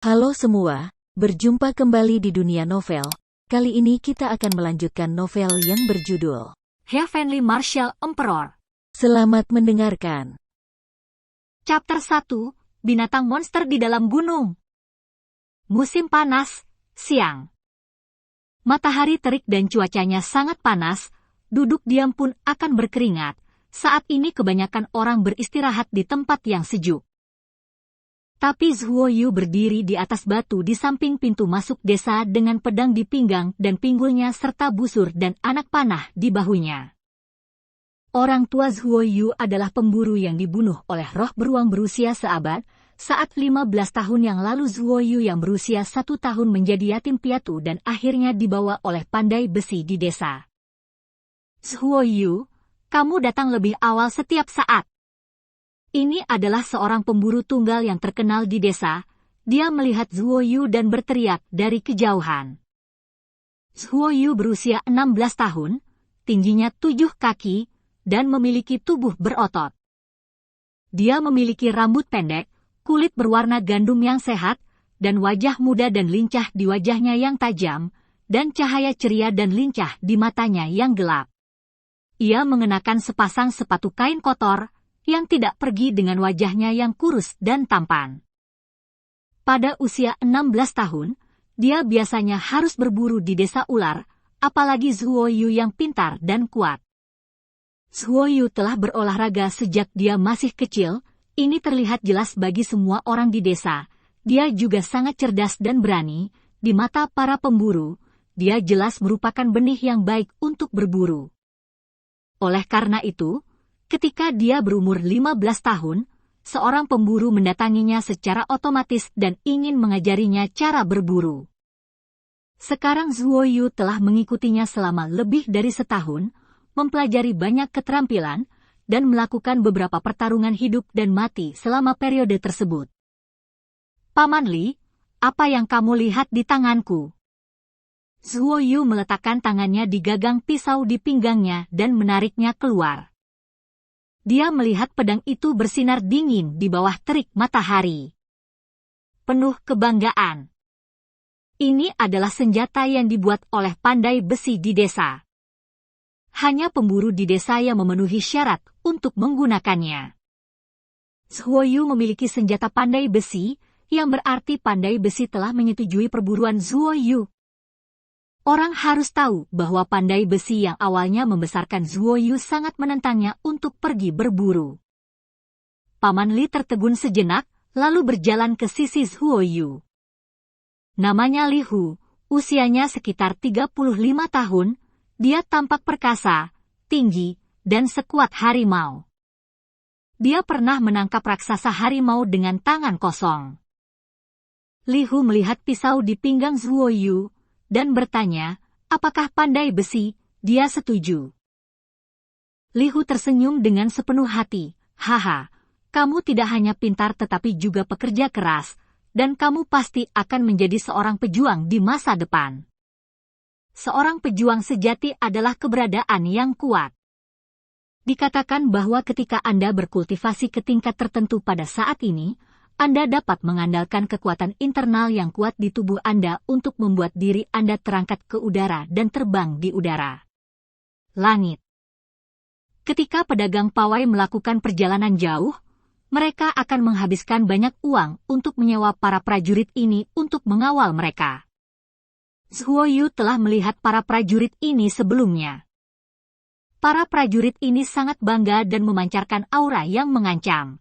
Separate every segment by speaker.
Speaker 1: Halo semua, berjumpa kembali di dunia novel. Kali ini kita akan melanjutkan novel yang berjudul
Speaker 2: Heavenly Martial Emperor.
Speaker 1: Selamat mendengarkan.
Speaker 2: Chapter 1, Binatang Monster di Dalam Gunung. Musim panas, siang. Matahari terik dan cuacanya sangat panas, duduk diam pun akan berkeringat. Saat ini kebanyakan orang beristirahat di tempat yang sejuk. Tapi Zhuo Yu berdiri di atas batu di samping pintu masuk desa dengan pedang di pinggang dan pinggulnya serta busur dan anak panah di bahunya. Orang tua Zhuo Yu adalah pemburu yang dibunuh oleh roh beruang berusia seabad. Saat 15 tahun yang lalu Zhuo Yu yang berusia 1 tahun menjadi yatim piatu dan akhirnya dibawa oleh pandai besi di desa. Zhuo Yu, kamu datang lebih awal setiap saat. Ini adalah seorang pemburu tunggal yang terkenal di desa. Dia melihat Zhuo Yu dan berteriak dari kejauhan. Zhuo Yu berusia 16 tahun, tingginya 7 kaki, dan memiliki tubuh berotot. Dia memiliki rambut pendek, kulit berwarna gandum yang sehat, dan wajah muda dan lincah di wajahnya yang tajam, dan cahaya ceria dan lincah di matanya yang gelap. Ia mengenakan sepasang sepatu kain kotor, yang tidak pergi dengan wajahnya yang kurus dan tampan. Pada usia 16 tahun, dia biasanya harus berburu di desa ular, apalagi Zhuo Yu yang pintar dan kuat. Zhuo Yu telah berolahraga sejak dia masih kecil, ini terlihat jelas bagi semua orang di desa. Dia juga sangat cerdas dan berani, di mata para pemburu, dia jelas merupakan benih yang baik untuk berburu. Oleh karena itu, ketika dia berumur 15 tahun, seorang pemburu mendatanginya secara otomatis dan ingin mengajarinya cara berburu. Sekarang Zhuo Yu telah mengikutinya selama lebih dari setahun, mempelajari banyak keterampilan, dan melakukan beberapa pertarungan hidup dan mati selama periode tersebut. Paman Li, apa yang kamu lihat di tanganku? Zhuo Yu meletakkan tangannya di gagang pisau di pinggangnya dan menariknya keluar. Dia melihat pedang itu bersinar dingin di bawah terik matahari. Penuh kebanggaan. Ini adalah senjata yang dibuat oleh pandai besi di desa. Hanya pemburu di desa yang memenuhi syarat untuk menggunakannya. Zhuo Yu memiliki senjata pandai besi, yang berarti pandai besi telah menyetujui perburuan Zhuo Yu. Orang harus tahu bahwa pandai besi yang awalnya membesarkan Zhuo Yu sangat menentangnya untuk pergi berburu. Paman Li tertegun sejenak, lalu berjalan ke sisi Zhuo Yu. Namanya Li Hu, usianya sekitar 35 tahun, dia tampak perkasa, tinggi, dan sekuat harimau. Dia pernah menangkap raksasa harimau dengan tangan kosong. Li Hu melihat pisau di pinggang Zhuo Yu, dan bertanya, apakah pandai besi? Dia setuju. Li Hu tersenyum dengan sepenuh hati. Haha, kamu tidak hanya pintar tetapi juga pekerja keras, dan kamu pasti akan menjadi seorang pejuang di masa depan. Seorang pejuang sejati adalah keberadaan yang kuat. Dikatakan bahwa ketika Anda berkultivasi ke tingkat tertentu pada saat ini, Anda dapat mengandalkan kekuatan internal yang kuat di tubuh Anda untuk membuat diri Anda terangkat ke udara dan terbang di udara. Langit. Ketika pedagang pawai melakukan perjalanan jauh, mereka akan menghabiskan banyak uang untuk menyewa para prajurit ini untuk mengawal mereka. Zhuo Yu telah melihat para prajurit ini sebelumnya. Para prajurit ini sangat bangga dan memancarkan aura yang mengancam.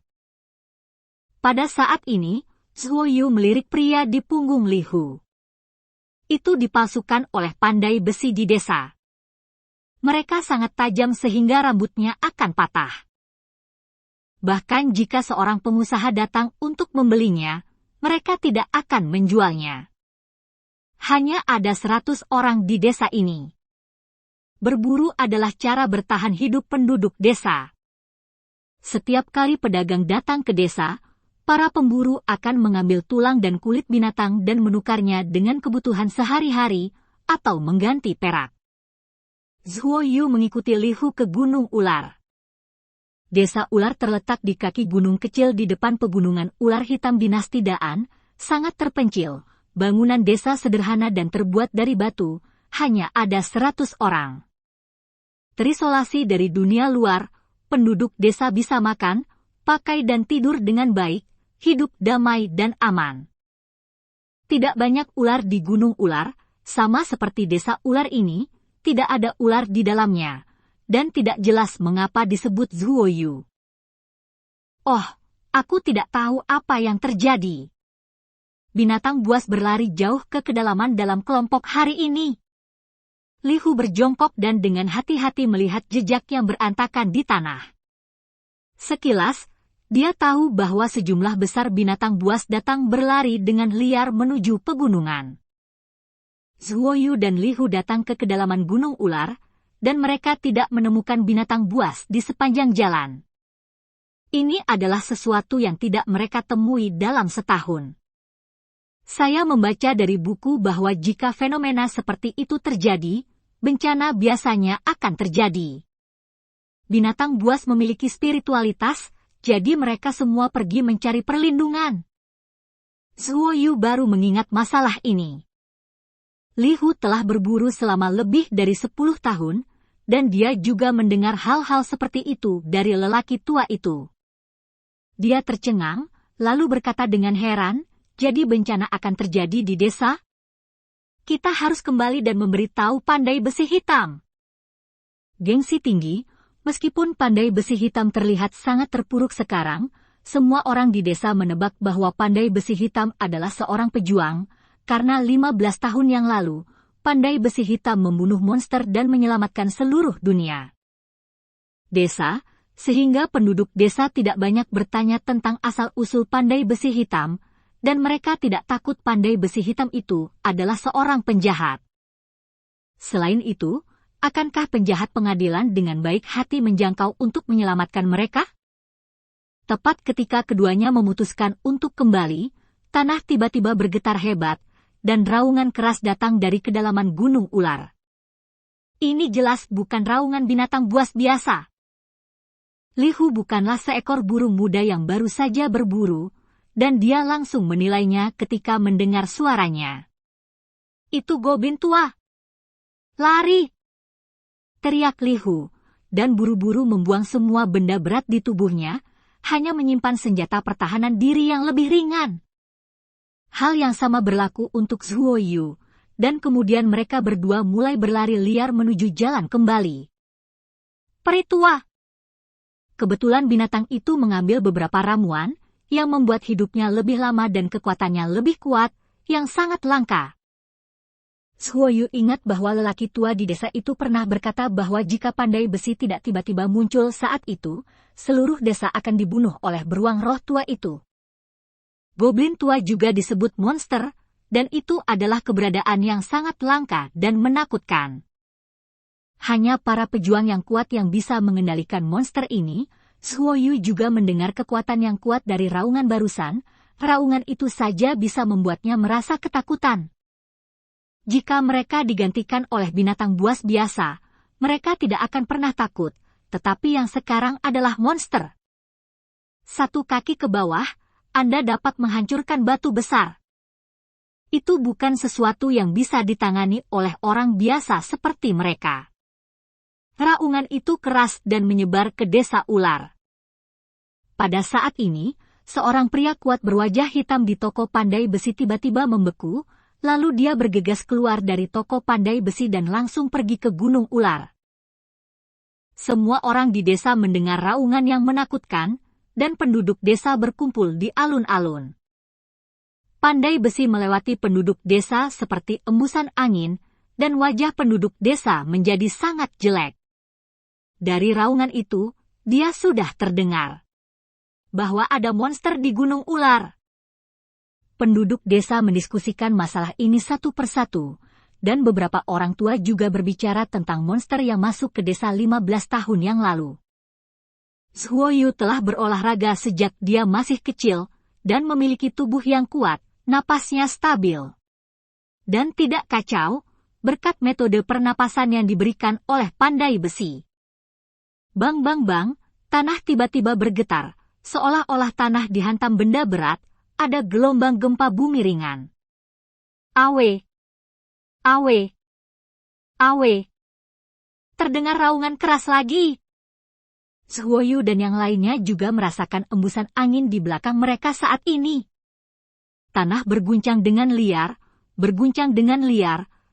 Speaker 2: Pada saat ini, Zhuo Yu melirik pria di punggung Li Hu. Itu dipalsukan oleh pandai besi di desa. Mereka sangat tajam sehingga rambutnya akan patah. Bahkan jika seorang pengusaha datang untuk membelinya, mereka tidak akan menjualnya. Hanya ada 100 orang di desa ini. Berburu adalah cara bertahan hidup penduduk desa. Setiap kali pedagang datang ke desa, para pemburu akan mengambil tulang dan kulit binatang dan menukarnya dengan kebutuhan sehari-hari, atau mengganti perak. Zhuo Yu mengikuti Li Hu ke Gunung Ular. Desa ular terletak di kaki gunung kecil di depan pegunungan ular hitam dinasti Daan, sangat terpencil, bangunan desa sederhana dan terbuat dari batu, hanya ada 100 orang. Terisolasi dari dunia luar, penduduk desa bisa makan, pakai dan tidur dengan baik, hidup damai dan aman. Tidak banyak ular di Gunung Ular, sama seperti desa ular ini, tidak ada ular di dalamnya, dan tidak jelas mengapa disebut Zuoyu. Oh, aku tidak tahu apa yang terjadi. Binatang buas berlari jauh ke kedalaman dalam kelompok hari ini. Li Hu berjongkok dan dengan hati-hati melihat jejak yang berantakan di tanah. Sekilas, dia tahu bahwa sejumlah besar binatang buas datang berlari dengan liar menuju pegunungan. Zuoyu dan Li Hu datang ke kedalaman Gunung Ular, dan mereka tidak menemukan binatang buas di sepanjang jalan. Ini adalah sesuatu yang tidak mereka temui dalam setahun. Saya membaca dari buku bahwa jika fenomena seperti itu terjadi, bencana biasanya akan terjadi. Binatang buas memiliki spiritualitas, jadi mereka semua pergi mencari perlindungan. Zuoyu baru mengingat masalah ini. Li Hu telah berburu selama lebih dari 10 tahun, dan dia juga mendengar hal-hal seperti itu dari lelaki tua itu. Dia tercengang, lalu berkata dengan heran, jadi bencana akan terjadi di desa? Kita harus kembali dan memberitahu Pandai Besi Hitam. Gengsi tinggi. Meskipun Pandai Besi Hitam terlihat sangat terpuruk sekarang, semua orang di desa menebak bahwa Pandai Besi Hitam adalah seorang pejuang, karena 15 tahun yang lalu, Pandai Besi Hitam membunuh monster dan menyelamatkan seluruh dunia. Desa, sehingga penduduk desa tidak banyak bertanya tentang asal-usul Pandai Besi Hitam, dan mereka tidak takut Pandai Besi Hitam itu adalah seorang penjahat. Selain itu, akankah penjahat pengadilan dengan baik hati menjangkau untuk menyelamatkan mereka? Tepat ketika keduanya memutuskan untuk kembali, tanah tiba-tiba bergetar hebat, dan raungan keras datang dari kedalaman Gunung Ular. Ini jelas bukan raungan binatang buas biasa. Li Hu bukanlah seekor burung muda yang baru saja berburu, dan dia langsung menilainya ketika mendengar suaranya. Itu goblin tua. Lari! Teriak Li Hu, dan buru-buru membuang semua benda berat di tubuhnya, hanya menyimpan senjata pertahanan diri yang lebih ringan. Hal yang sama berlaku untuk Zuoyu, dan kemudian mereka berdua mulai berlari liar menuju jalan kembali. Peri tua! Kebetulan binatang itu mengambil beberapa ramuan, yang membuat hidupnya lebih lama dan kekuatannya lebih kuat, yang sangat langka. Zuoyu ingat bahwa lelaki tua di desa itu pernah berkata bahwa jika Pandai Besi tidak tiba-tiba muncul saat itu, seluruh desa akan dibunuh oleh beruang roh tua itu. Goblin tua juga disebut monster, dan itu adalah keberadaan yang sangat langka dan menakutkan. Hanya para pejuang yang kuat yang bisa mengendalikan monster ini. Zuoyu juga mendengar kekuatan yang kuat dari raungan barusan, raungan itu saja bisa membuatnya merasa ketakutan. Jika mereka digantikan oleh binatang buas biasa, mereka tidak akan pernah takut, tetapi yang sekarang adalah monster. Satu kaki ke bawah, Anda dapat menghancurkan batu besar. Itu bukan sesuatu yang bisa ditangani oleh orang biasa seperti mereka. Raungan itu keras dan menyebar ke desa ular. Pada saat ini, seorang pria kuat berwajah hitam di toko Pandai Besi tiba-tiba membeku, lalu dia bergegas keluar dari toko Pandai Besi dan langsung pergi ke Gunung Ular. Semua orang di desa mendengar raungan yang menakutkan, dan penduduk desa berkumpul di alun-alun. Pandai Besi melewati penduduk desa seperti embusan angin, dan wajah penduduk desa menjadi sangat jelek. Dari raungan itu, dia sudah terdengar bahwa ada monster di Gunung Ular. Penduduk desa mendiskusikan masalah ini satu persatu, dan beberapa orang tua juga berbicara tentang monster yang masuk ke desa 15 tahun yang lalu. Zuoyu telah berolahraga sejak dia masih kecil, dan memiliki tubuh yang kuat, napasnya stabil, dan tidak kacau, berkat metode pernapasan yang diberikan oleh Pandai Besi. Bang bang bang, tanah tiba-tiba bergetar, seolah-olah tanah dihantam benda berat, ada gelombang gempa bumi ringan. Awe! Awe! Awe! Terdengar raungan keras lagi. Zhuoyu dan yang lainnya juga merasakan embusan angin di belakang mereka saat ini. Tanah berguncang dengan liar,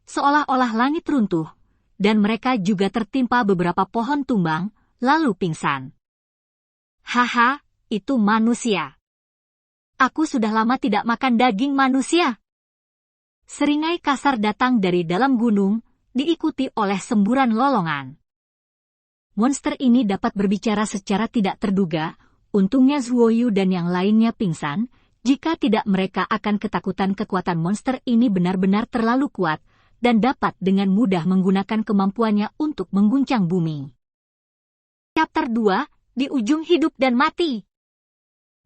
Speaker 2: seolah-olah langit runtuh, dan mereka juga tertimpa beberapa pohon tumbang, lalu pingsan. Haha, itu manusia. Aku sudah lama tidak makan daging manusia. Seringai kasar datang dari dalam gunung, diikuti oleh semburan lolongan. Monster ini dapat berbicara secara tidak terduga, untungnya Zhuoyu dan yang lainnya pingsan, jika tidak mereka akan ketakutan kekuatan monster ini benar-benar terlalu kuat, dan dapat dengan mudah menggunakan kemampuannya untuk mengguncang bumi. Chapter 2, di ujung hidup dan mati.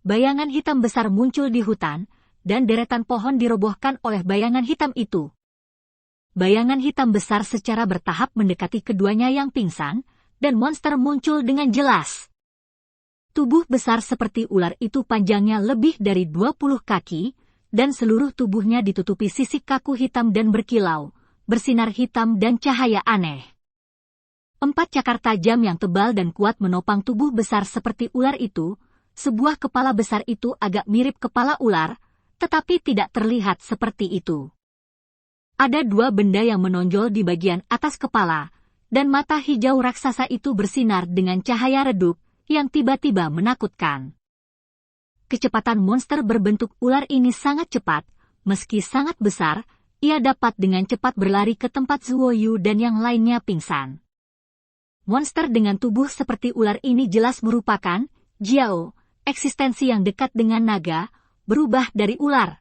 Speaker 2: Bayangan hitam besar muncul di hutan, dan deretan pohon dirobohkan oleh bayangan hitam itu. Bayangan hitam besar secara bertahap mendekati keduanya yang pingsan, dan monster muncul dengan jelas. Tubuh besar seperti ular itu panjangnya lebih dari 20 kaki, dan seluruh tubuhnya ditutupi sisik kaku hitam dan berkilau, bersinar hitam dan cahaya aneh. 4 cakar tajam yang tebal dan kuat menopang tubuh besar seperti ular itu. Sebuah kepala besar itu agak mirip kepala ular, tetapi tidak terlihat seperti itu. Ada 2 benda yang menonjol di bagian atas kepala, dan mata hijau raksasa itu bersinar dengan cahaya redup, yang tiba-tiba menakutkan. Kecepatan monster berbentuk ular ini sangat cepat, meski sangat besar, ia dapat dengan cepat berlari ke tempat Zhuoyu dan yang lainnya pingsan. Monster dengan tubuh seperti ular ini jelas merupakan Jiao, eksistensi yang dekat dengan naga, berubah dari ular.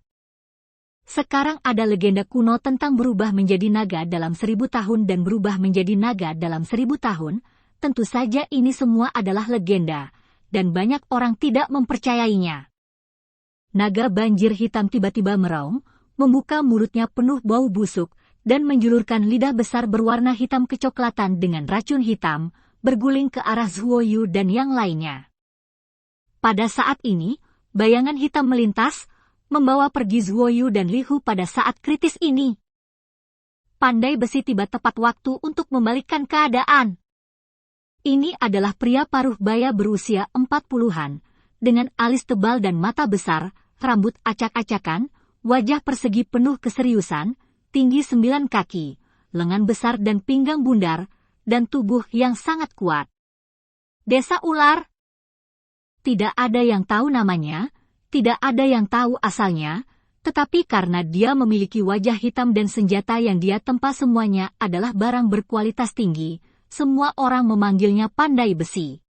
Speaker 2: Sekarang ada legenda kuno tentang berubah menjadi naga dalam 1000 tahun dan berubah menjadi naga dalam 1000 tahun. Tentu saja ini semua adalah legenda, dan banyak orang tidak mempercayainya. Naga banjir hitam tiba-tiba meraung, membuka mulutnya penuh bau busuk, dan menjulurkan lidah besar berwarna hitam kecoklatan dengan racun hitam, berguling ke arah Zhuoyu dan yang lainnya. Pada saat ini, bayangan hitam melintas, membawa pergi Zhuoyu dan Li Hu pada saat kritis ini. Pandai besi tiba tepat waktu untuk membalikkan keadaan. Ini adalah pria paruh baya berusia 40-an, dengan alis tebal dan mata besar, rambut acak-acakan, wajah persegi penuh keseriusan, tinggi 9 kaki, lengan besar dan pinggang bundar, dan tubuh yang sangat kuat. Desa ular? Tidak ada yang tahu namanya, tidak ada yang tahu asalnya, tetapi karena dia memiliki wajah hitam dan senjata yang dia tempa semuanya adalah barang berkualitas tinggi, semua orang memanggilnya Pandai Besi.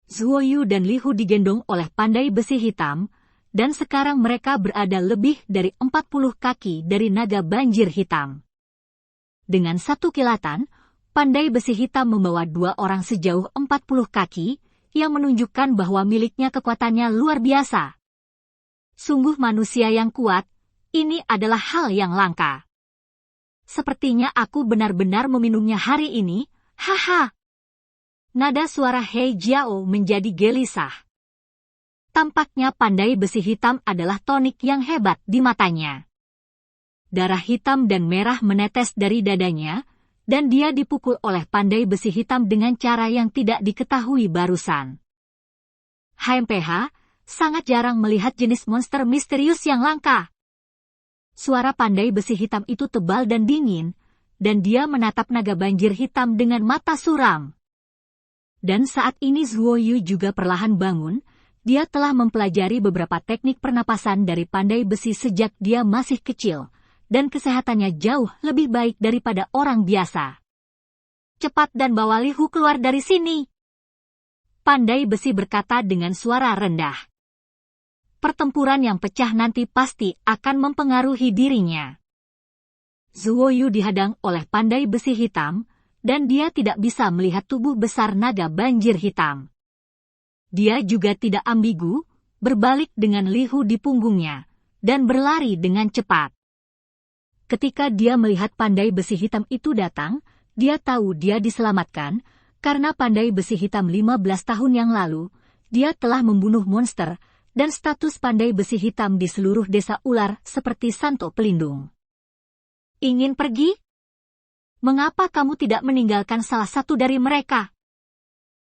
Speaker 2: Zhuoyu dan Li Hu digendong oleh Pandai Besi hitam, dan sekarang mereka berada lebih dari 40 kaki dari naga banjir hitam. Dengan satu kilatan, Pandai Besi hitam membawa 2 orang sejauh 40 kaki, yang menunjukkan bahwa miliknya kekuatannya luar biasa. Sungguh manusia yang kuat, ini adalah hal yang langka. Sepertinya aku benar-benar meminumnya hari ini. Haha. Nada suara Hei Jiao menjadi gelisah. Tampaknya Pandai Besi hitam adalah tonik yang hebat di matanya. Darah hitam dan merah menetes dari dadanya, dan dia dipukul oleh Pandai Besi hitam dengan cara yang tidak diketahui barusan. HMPH, sangat jarang melihat jenis monster misterius yang langka. Suara Pandai Besi hitam itu tebal dan dingin, dan dia menatap naga banjir hitam dengan mata suram. Dan saat ini Zhuoyu juga perlahan bangun, dia telah mempelajari beberapa teknik pernapasan dari Pandai Besi sejak dia masih kecil, dan kesehatannya jauh lebih baik daripada orang biasa. Cepat dan bawa Li Hu keluar dari sini. Pandai Besi berkata dengan suara rendah. Pertempuran yang pecah nanti pasti akan mempengaruhi dirinya. Zhuoyu dihadang oleh Pandai Besi hitam, dan dia tidak bisa melihat tubuh besar naga banjir hitam. Dia juga tidak ambigu, berbalik dengan Li Hu di punggungnya, dan berlari dengan cepat. Ketika dia melihat Pandai Besi hitam itu datang, dia tahu dia diselamatkan, karena Pandai Besi hitam 15 tahun yang lalu, dia telah membunuh monster, dan status pandai besi hitam di seluruh desa ular seperti Santo Pelindung. Ingin pergi? Mengapa kamu tidak meninggalkan salah satu dari mereka?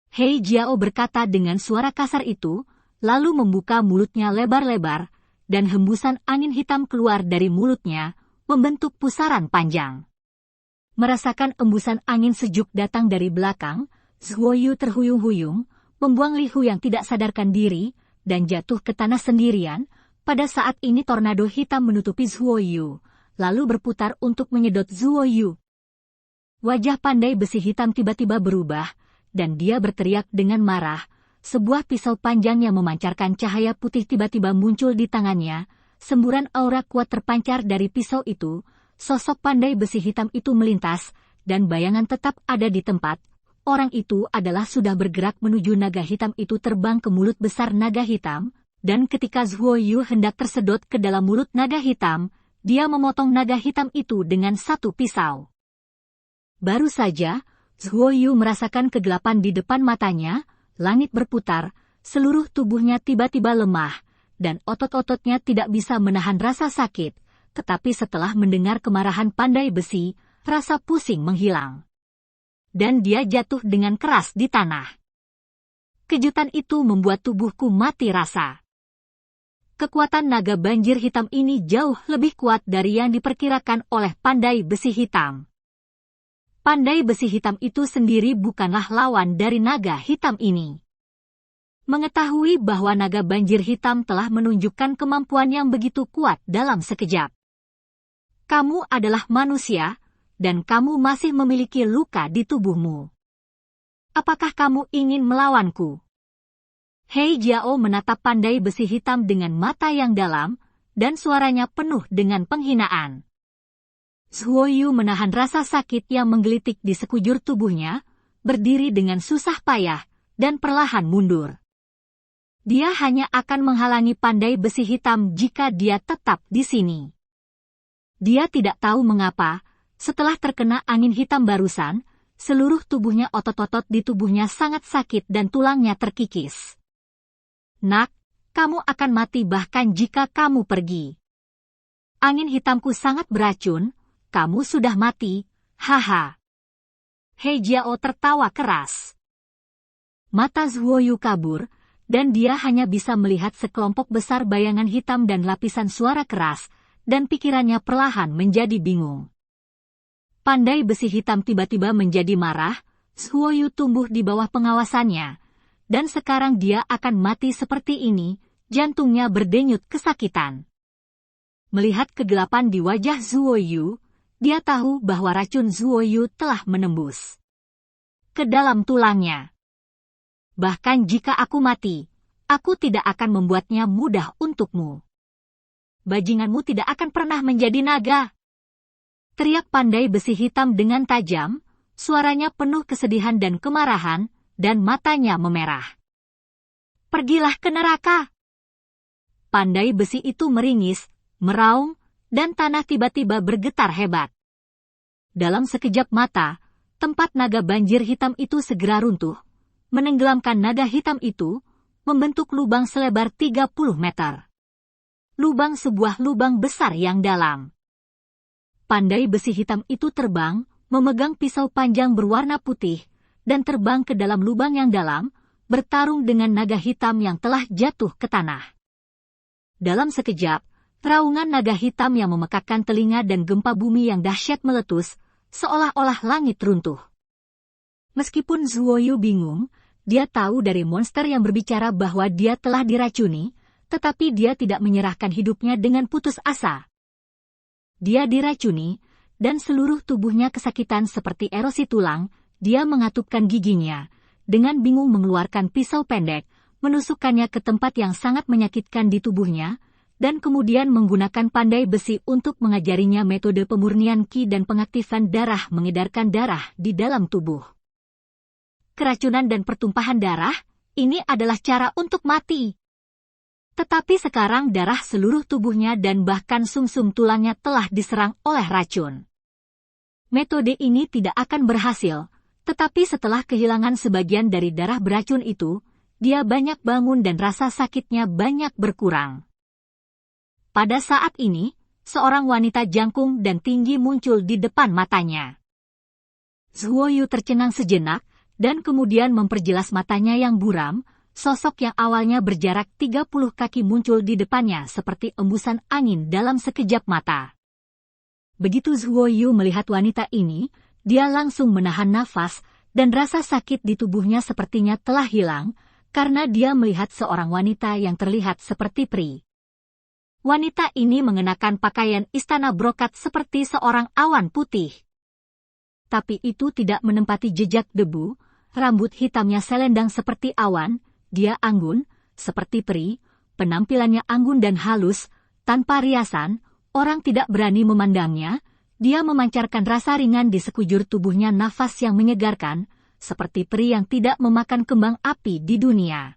Speaker 2: Hei Jiao berkata dengan suara kasar itu, lalu membuka mulutnya lebar-lebar, dan hembusan angin hitam keluar dari mulutnya, membentuk pusaran panjang. Merasakan embusan angin sejuk datang dari belakang, Zhuoyu terhuyung-huyung, membuang Li Hu yang tidak sadarkan diri, dan jatuh ke tanah sendirian. Pada saat ini tornado hitam menutupi Zhuoyu, lalu berputar untuk menyedot Zhuoyu. Wajah pandai besi hitam tiba-tiba berubah, dan dia berteriak dengan marah. Sebuah pisau panjang yang memancarkan cahaya putih tiba-tiba muncul di tangannya. Semburan aura kuat terpancar dari pisau itu. Sosok pandai besi hitam itu melintas, dan bayangan tetap ada di tempat. Orang itu adalah sudah bergerak menuju naga hitam itu terbang ke mulut besar naga hitam, dan ketika Zhuoyu hendak tersedot ke dalam mulut naga hitam, dia memotong naga hitam itu dengan satu pisau. Baru saja, Zhuoyu merasakan kegelapan di depan matanya, langit berputar, seluruh tubuhnya tiba-tiba lemah, dan otot-ototnya tidak bisa menahan rasa sakit, tetapi setelah mendengar kemarahan pandai besi, rasa pusing menghilang. Dan dia jatuh dengan keras di tanah. Kejutan itu membuat tubuhku mati rasa. Kekuatan naga banjir hitam ini jauh lebih kuat dari yang diperkirakan oleh pandai besi hitam. Pandai besi hitam itu sendiri bukanlah lawan dari naga hitam ini. Mengetahui bahwa naga banjir hitam telah menunjukkan kemampuan yang begitu kuat dalam sekejap. Kamu adalah manusia, dan kamu masih memiliki luka di tubuhmu. Apakah kamu ingin melawanku? Hei Jiao menatap pandai besi hitam dengan mata yang dalam, dan suaranya penuh dengan penghinaan. Zhuoyu menahan rasa sakit yang menggelitik di sekujur tubuhnya, berdiri dengan susah payah, dan perlahan mundur. Dia hanya akan menghalangi pandai besi hitam jika dia tetap di sini. Dia tidak tahu mengapa, setelah terkena angin hitam barusan, seluruh tubuhnya otot-otot di tubuhnya sangat sakit dan tulangnya terkikis. Nak, kamu akan mati bahkan jika kamu pergi. Angin hitamku sangat beracun, kamu sudah mati, haha. Hei Jiao tertawa keras. Mata Zhuoyu kabur, dan dia hanya bisa melihat sekelompok besar bayangan hitam dan lapisan suara keras, dan pikirannya perlahan menjadi bingung. Pandai besi hitam tiba-tiba menjadi marah, Zhuoyu tumbuh di bawah pengawasannya, dan sekarang dia akan mati seperti ini, jantungnya berdenyut kesakitan. Melihat kegelapan di wajah Zhuoyu, dia tahu bahwa racun Zhuoyu telah menembus ke dalam tulangnya. Bahkan jika aku mati, aku tidak akan membuatnya mudah untukmu. Bajinganmu tidak akan pernah menjadi naga. Teriak pandai besi hitam dengan tajam, suaranya penuh kesedihan dan kemarahan, dan matanya memerah. Pergilah ke neraka. Pandai besi itu meringis, meraung, dan tanah tiba-tiba bergetar hebat. Dalam sekejap mata, tempat naga banjir hitam itu segera runtuh, menenggelamkan naga hitam itu, membentuk lubang selebar 30 meter. Lubang sebuah lubang besar yang dalam. Pandai besi hitam itu terbang, memegang pisau panjang berwarna putih, dan terbang ke dalam lubang yang dalam, bertarung dengan naga hitam yang telah jatuh ke tanah. Dalam sekejap, raungan naga hitam yang memekakkan telinga dan gempa bumi yang dahsyat meletus, seolah-olah langit runtuh. Meskipun Zhuoyu bingung, dia tahu dari monster yang berbicara bahwa dia telah diracuni, tetapi dia tidak menyerahkan hidupnya dengan putus asa. Dia diracuni, dan seluruh tubuhnya kesakitan seperti erosi tulang, dia mengatupkan giginya, dengan bingung mengeluarkan pisau pendek, menusukkannya ke tempat yang sangat menyakitkan di tubuhnya, dan kemudian menggunakan pandai besi untuk mengajarinya metode pemurnian ki dan pengaktifan darah mengedarkan darah di dalam tubuh. Keracunan dan pertumpahan darah, ini adalah cara untuk mati. Tetapi sekarang darah seluruh tubuhnya dan bahkan sumsum tulangnya telah diserang oleh racun. Metode ini tidak akan berhasil, tetapi setelah kehilangan sebagian dari darah beracun itu, dia banyak bangun dan rasa sakitnya banyak berkurang. Pada saat ini, seorang wanita jangkung dan tinggi muncul di depan matanya. Zhuo Yu tercengang sejenak, dan kemudian memperjelas matanya yang buram. Sosok yang awalnya berjarak 30 kaki muncul di depannya seperti embusan angin dalam sekejap mata. Begitu Zhuo Yu melihat wanita ini, dia langsung menahan nafas, dan rasa sakit di tubuhnya sepertinya telah hilang, karena dia melihat seorang wanita yang terlihat seperti peri. Wanita ini mengenakan pakaian istana brokat seperti seorang awan putih. Tapi itu tidak menempati jejak debu, rambut hitamnya selendang seperti awan, dia anggun, seperti peri, penampilannya anggun dan halus, tanpa riasan, orang tidak berani memandangnya, dia memancarkan rasa ringan di sekujur tubuhnya nafas yang menyegarkan, seperti peri yang tidak memakan kembang api di dunia.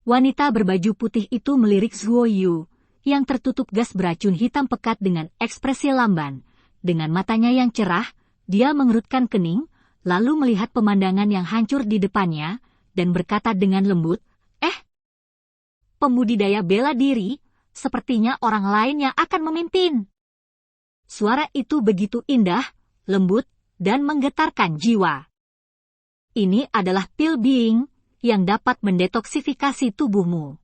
Speaker 2: Wanita berbaju putih itu melirik Zhuo Yu, yang tertutup gas beracun hitam pekat dengan ekspresi lamban. Dengan matanya yang cerah, dia mengerutkan kening, lalu melihat pemandangan yang hancur di depannya, dan berkata dengan lembut, pembudidaya bela diri, sepertinya orang lain yang akan memimpin. Suara itu begitu indah, lembut, dan menggetarkan jiwa. Ini adalah pil being, yang dapat mendetoksifikasi tubuhmu.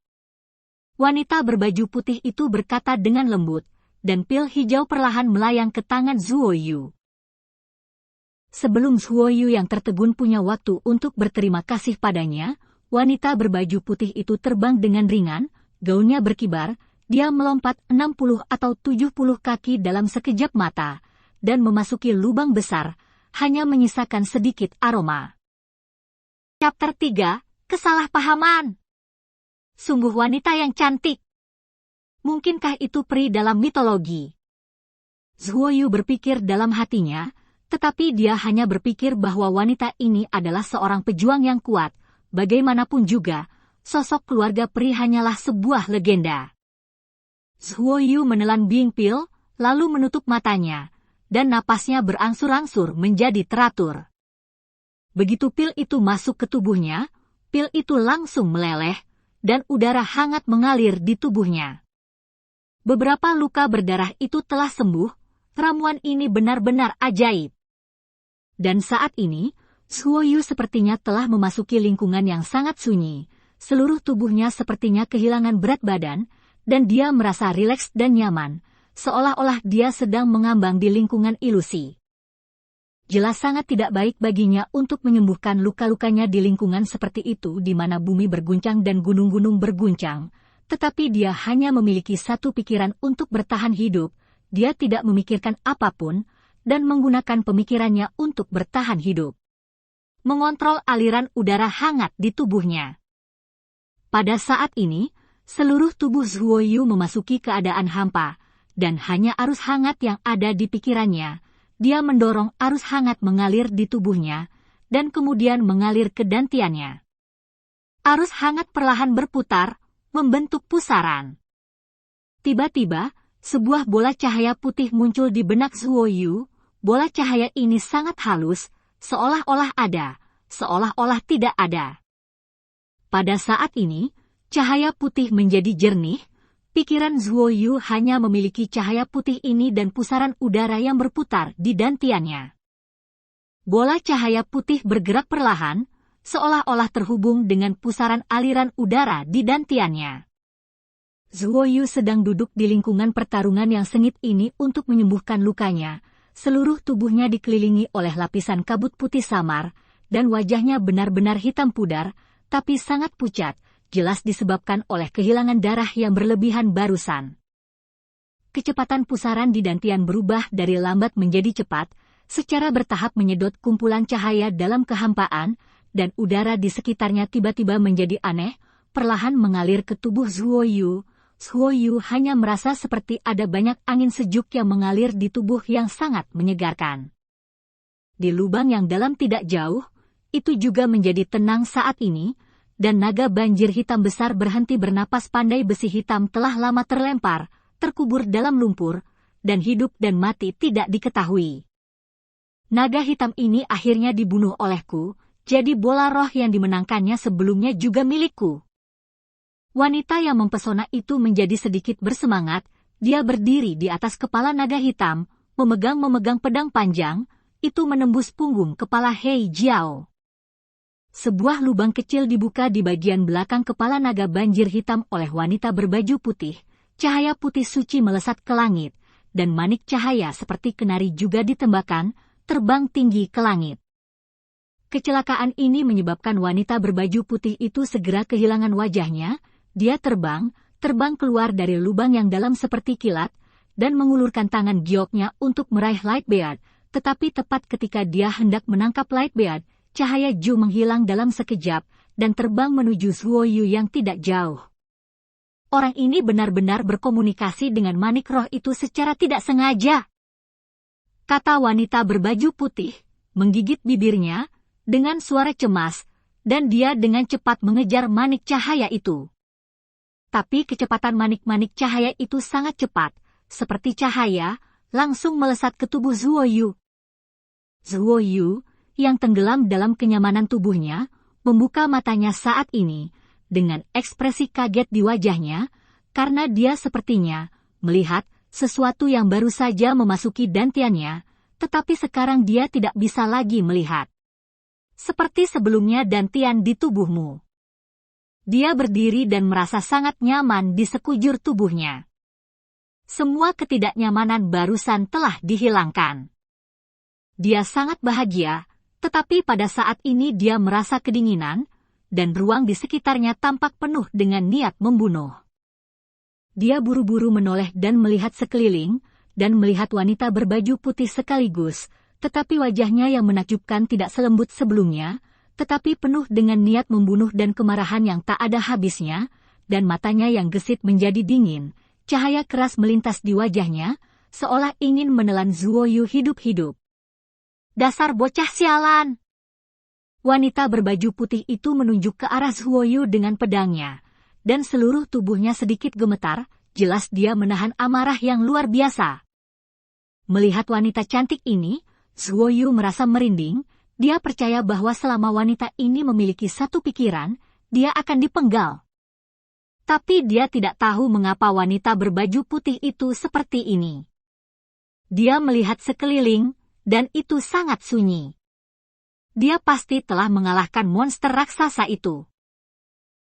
Speaker 2: Wanita berbaju putih itu berkata dengan lembut, dan pil hijau perlahan melayang ke tangan Zhuo Yu. Sebelum Zhuo Yu yang tertegun punya waktu untuk berterima kasih padanya, wanita berbaju putih itu terbang dengan ringan, gaunnya berkibar, dia melompat 60 atau 70 kaki dalam sekejap mata, dan memasuki lubang besar, hanya menyisakan sedikit aroma. Chapter 3, Kesalahpahaman. Sungguh wanita yang cantik. Mungkinkah itu peri dalam mitologi? Zhuo Yu berpikir dalam hatinya, tetapi dia hanya berpikir bahwa wanita ini adalah seorang pejuang yang kuat. Bagaimanapun juga, sosok keluarga peri hanyalah sebuah legenda. Zhuo Yu menelan being pil, lalu menutup matanya, dan napasnya berangsur-angsur menjadi teratur. Begitu pil itu masuk ke tubuhnya, pil itu langsung meleleh, dan udara hangat mengalir di tubuhnya. Beberapa luka berdarah itu telah sembuh, ramuan ini benar-benar ajaib. Dan saat ini, Zhuo Yu sepertinya telah memasuki lingkungan yang sangat sunyi, seluruh tubuhnya sepertinya kehilangan berat badan, dan dia merasa rileks dan nyaman, seolah-olah dia sedang mengambang di lingkungan ilusi. Jelas sangat tidak baik baginya untuk menyembuhkan luka-lukanya di lingkungan seperti itu di mana bumi berguncang dan gunung-gunung berguncang, tetapi dia hanya memiliki satu pikiran untuk bertahan hidup, dia tidak memikirkan apapun, dan menggunakan pemikirannya untuk bertahan hidup. Mengontrol aliran udara hangat di tubuhnya. Pada saat ini, seluruh tubuh Zhuo Yu memasuki keadaan hampa, dan hanya arus hangat yang ada di pikirannya. Dia mendorong arus hangat mengalir di tubuhnya, dan kemudian mengalir ke dantiannya. Arus hangat perlahan berputar, membentuk pusaran. Tiba-tiba, sebuah bola cahaya putih muncul di benak Zhuo Yu. Bola cahaya ini sangat halus, seolah-olah ada, seolah-olah tidak ada. Pada saat ini, cahaya putih menjadi jernih, pikiran Zhuo Yu hanya memiliki cahaya putih ini dan pusaran udara yang berputar di dantiannya. Bola cahaya putih bergerak perlahan, seolah-olah terhubung dengan pusaran aliran udara di dantiannya. Zhuo Yu sedang duduk di lingkungan pertarungan yang sengit ini untuk menyembuhkan lukanya. Seluruh tubuhnya dikelilingi oleh lapisan kabut putih samar, dan wajahnya benar-benar hitam pudar, tapi sangat pucat, jelas disebabkan oleh kehilangan darah yang berlebihan barusan. Kecepatan pusaran di dantian berubah dari lambat menjadi cepat, secara bertahap menyedot kumpulan cahaya dalam kehampaan, dan udara di sekitarnya tiba-tiba menjadi aneh, perlahan mengalir ke tubuh Zhuo Yu. Zhuo Yu hanya merasa seperti ada banyak angin sejuk yang mengalir di tubuh yang sangat menyegarkan. Di lubang yang dalam tidak jauh, itu juga menjadi tenang saat ini, dan naga banjir hitam besar berhenti bernapas pandai besi hitam telah lama terlempar, terkubur dalam lumpur, dan hidup dan mati tidak diketahui. Naga hitam ini akhirnya dibunuh olehku, jadi bola roh yang dimenangkannya sebelumnya juga milikku. Wanita yang mempesona itu menjadi sedikit bersemangat. Dia berdiri di atas kepala naga hitam, memegang pedang panjang, itu menembus punggung kepala Hei Jiao. Sebuah lubang kecil dibuka di bagian belakang kepala naga banjir hitam oleh wanita berbaju putih. Cahaya putih suci melesat ke langit, dan manik cahaya seperti kenari juga ditembakkan, terbang tinggi ke langit. Kecelakaan ini menyebabkan wanita berbaju putih itu segera kehilangan wajahnya. Dia terbang keluar dari lubang yang dalam seperti kilat, dan mengulurkan tangan gioknya untuk meraih Lightbeard, tetapi tepat ketika dia hendak menangkap Lightbeard, cahaya Ju menghilang dalam sekejap, dan terbang menuju Zuoyu yang tidak jauh. Orang ini benar-benar berkomunikasi dengan manik roh itu secara tidak sengaja. Kata wanita berbaju putih, menggigit bibirnya, dengan suara cemas, dan dia dengan cepat mengejar manik cahaya itu. Tapi kecepatan manik-manik cahaya itu sangat cepat, seperti cahaya, langsung melesat ke tubuh Zuoyu. Zuoyu, yang tenggelam dalam kenyamanan tubuhnya, membuka matanya saat ini, dengan ekspresi kaget di wajahnya, karena dia sepertinya melihat sesuatu yang baru saja memasuki dantiannya, tetapi sekarang dia tidak bisa lagi melihat. Seperti sebelumnya dantian di tubuhmu. Dia berdiri dan merasa sangat nyaman di sekujur tubuhnya. Semua ketidaknyamanan barusan telah dihilangkan. Dia sangat bahagia, tetapi pada saat ini dia merasa kedinginan, dan ruang di sekitarnya tampak penuh dengan niat membunuh. Dia buru-buru menoleh dan melihat sekeliling, dan melihat wanita berbaju putih sekaligus, tetapi wajahnya yang menakjubkan tidak selembut sebelumnya, tetapi penuh dengan niat membunuh dan kemarahan yang tak ada habisnya, dan matanya yang gesit menjadi dingin, cahaya keras melintas di wajahnya, seolah ingin menelan Zuoyu hidup-hidup. Dasar bocah sialan! Wanita berbaju putih itu menunjuk ke arah Zuoyu dengan pedangnya, dan seluruh tubuhnya sedikit gemetar, jelas dia menahan amarah yang luar biasa. Melihat wanita cantik ini, Zuoyu merasa merinding. Dia percaya bahwa selama wanita ini memiliki satu pikiran, dia akan dipenggal. Tapi dia tidak tahu mengapa wanita berbaju putih itu seperti ini. Dia melihat sekeliling, dan itu sangat sunyi. Dia pasti telah mengalahkan monster raksasa itu.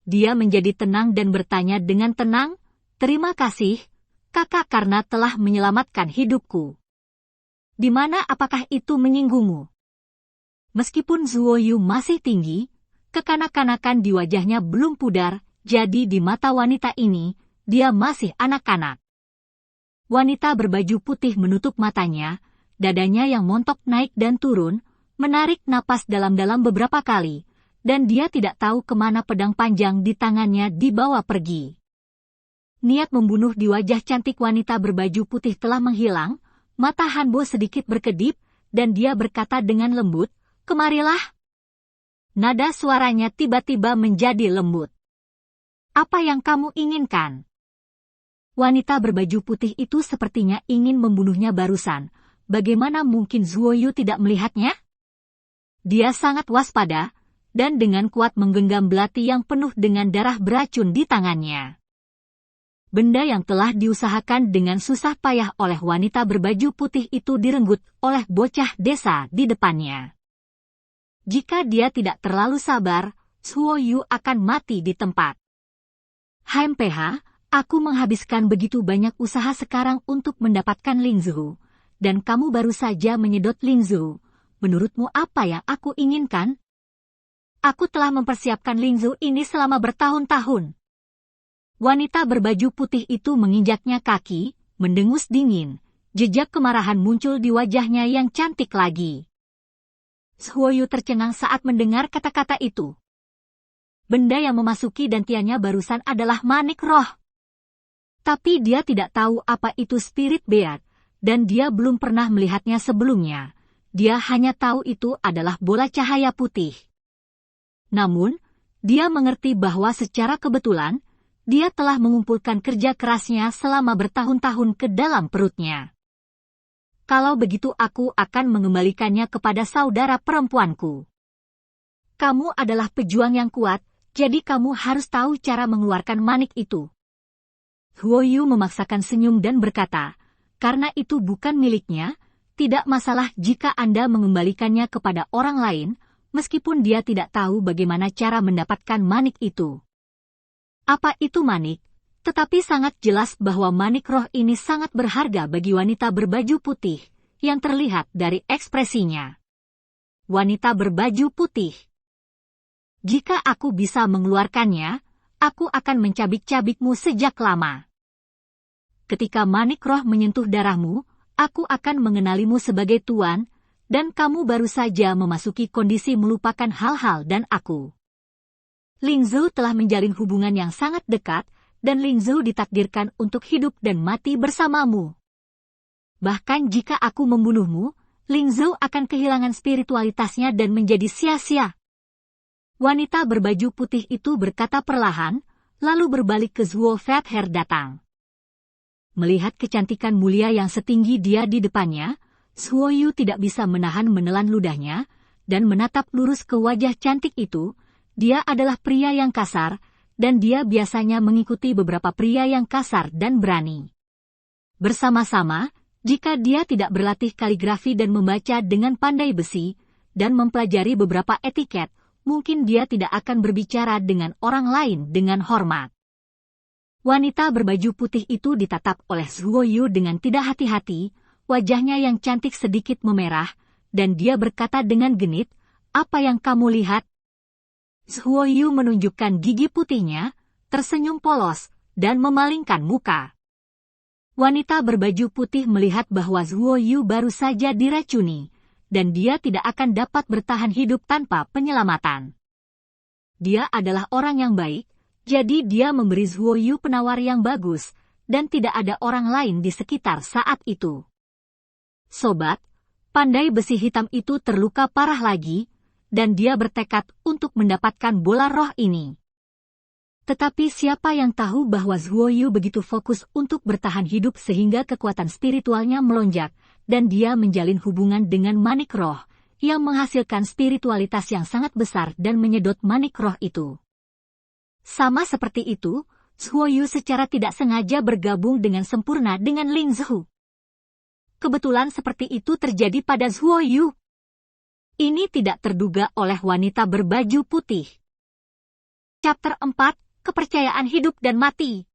Speaker 2: Dia menjadi tenang dan bertanya dengan tenang, "Terima kasih, kakak karena telah menyelamatkan hidupku. Di mana apakah itu menyinggungmu?" Meskipun Zuoyu masih tinggi, kekanak-kanakan di wajahnya belum pudar, jadi di mata wanita ini, dia masih anak-anak. Wanita berbaju putih menutup matanya, dadanya yang montok naik dan turun, menarik napas dalam-dalam beberapa kali, dan dia tidak tahu kemana pedang panjang di tangannya dibawa pergi. Niat membunuh di wajah cantik wanita berbaju putih telah menghilang, mata Hanbo sedikit berkedip, dan dia berkata dengan lembut, "Kemarilah." Nada suaranya tiba-tiba menjadi lembut. "Apa yang kamu inginkan?" Wanita berbaju putih itu sepertinya ingin membunuhnya barusan. Bagaimana mungkin Zuoyu tidak melihatnya? Dia sangat waspada, dan dengan kuat menggenggam belati yang penuh dengan darah beracun di tangannya. Benda yang telah diusahakan dengan susah payah oleh wanita berbaju putih itu direnggut oleh bocah desa di depannya. Jika dia tidak terlalu sabar, Zuoyu akan mati di tempat. "HMPH, aku menghabiskan begitu banyak usaha sekarang untuk mendapatkan Lingzhu, dan kamu baru saja menyedot Lingzhu. Menurutmu apa yang aku inginkan? Aku telah mempersiapkan Lingzhu ini selama bertahun-tahun." Wanita berbaju putih itu menginjaknya kaki, mendengus dingin. Jejak kemarahan muncul di wajahnya yang cantik lagi. Zuoyu tercengang saat mendengar kata-kata itu. Benda yang memasuki dantiannya barusan adalah manik roh. Tapi dia tidak tahu apa itu Spirit Beard, dan dia belum pernah melihatnya sebelumnya. Dia hanya tahu itu adalah bola cahaya putih. Namun, dia mengerti bahwa secara kebetulan, dia telah mengumpulkan kerja kerasnya selama bertahun-tahun ke dalam perutnya. Kalau begitu aku akan mengembalikannya kepada saudara perempuanku. Kamu adalah pejuang yang kuat, jadi kamu harus tahu cara mengeluarkan manik itu. Huo Yu memaksakan senyum dan berkata, karena itu bukan miliknya, tidak masalah jika Anda mengembalikannya kepada orang lain, meskipun dia tidak tahu bagaimana cara mendapatkan manik itu. Apa itu manik? Tetapi sangat jelas bahwa manik roh ini sangat berharga bagi wanita berbaju putih, yang terlihat dari ekspresinya. Wanita berbaju putih. Jika aku bisa mengeluarkannya, aku akan mencabik-cabikmu sejak lama. Ketika manik roh menyentuh darahmu, aku akan mengenalimu sebagai tuan, dan kamu baru saja memasuki kondisi melupakan hal-hal dan aku. Ling Zhou telah menjalin hubungan yang sangat dekat, dan Ling Zhou ditakdirkan untuk hidup dan mati bersamamu. Bahkan jika aku membunuhmu, Ling Zhou akan kehilangan spiritualitasnya dan menjadi sia-sia. Wanita berbaju putih itu berkata perlahan, lalu berbalik ke Zhuo Feather datang. Melihat kecantikan mulia yang setinggi dia di depannya, Zhuo Yu tidak bisa menelan ludahnya, dan menatap lurus ke wajah cantik itu. Dia adalah pria yang kasar, dan dia biasanya mengikuti beberapa pria yang kasar dan berani. Bersama-sama, jika dia tidak berlatih kaligrafi dan membaca dengan pandai besi, dan mempelajari beberapa etiket, mungkin dia tidak akan berbicara dengan orang lain dengan hormat. Wanita berbaju putih itu ditatap oleh Zhuo Yu dengan tidak hati-hati, wajahnya yang cantik sedikit memerah, dan dia berkata dengan genit, "Apa yang kamu lihat?" Zhuo Yu menunjukkan gigi putihnya, tersenyum polos, dan memalingkan muka. Wanita berbaju putih melihat bahwa Zhuo Yu baru saja diracuni, dan dia tidak akan dapat bertahan hidup tanpa penyelamatan. Dia adalah orang yang baik, jadi dia memberi Zhuo Yu penawar yang bagus, dan tidak ada orang lain di sekitar saat itu. Sobat, pandai besi hitam itu terluka parah lagi, dan dia bertekad untuk mendapatkan bola roh ini. Tetapi siapa yang tahu bahwa Zhuo Yu begitu fokus untuk bertahan hidup sehingga kekuatan spiritualnya melonjak, dan dia menjalin hubungan dengan manik roh, yang menghasilkan spiritualitas yang sangat besar dan menyedot manik roh itu. Sama seperti itu, Zhuo Yu secara tidak sengaja bergabung dengan sempurna dengan Ling Zhou. Kebetulan seperti itu terjadi pada Zhuo Yu. Ini tidak terduga oleh wanita berbaju putih. Chapter 4, Kepercayaan Hidup dan Mati.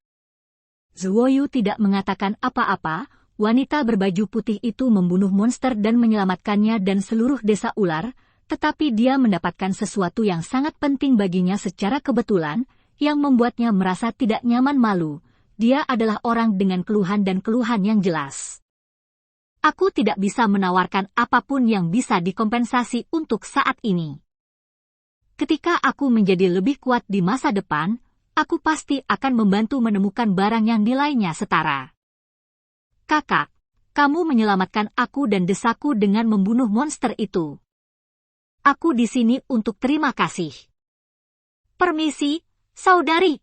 Speaker 2: Zhuo Yu tidak mengatakan apa-apa, wanita berbaju putih itu membunuh monster dan menyelamatkannya dan seluruh desa ular, tetapi dia mendapatkan sesuatu yang sangat penting baginya secara kebetulan, yang membuatnya merasa tidak nyaman malu. Dia adalah orang dengan keluhan dan keluhan yang jelas. Aku tidak bisa menawarkan apapun yang bisa dikompensasi untuk saat ini. Ketika aku menjadi lebih kuat di masa depan, aku pasti akan membantu menemukan barang yang nilainya setara. Kakak, kamu menyelamatkan aku dan desaku dengan membunuh monster itu. Aku di sini untuk terima kasih. Permisi, saudari.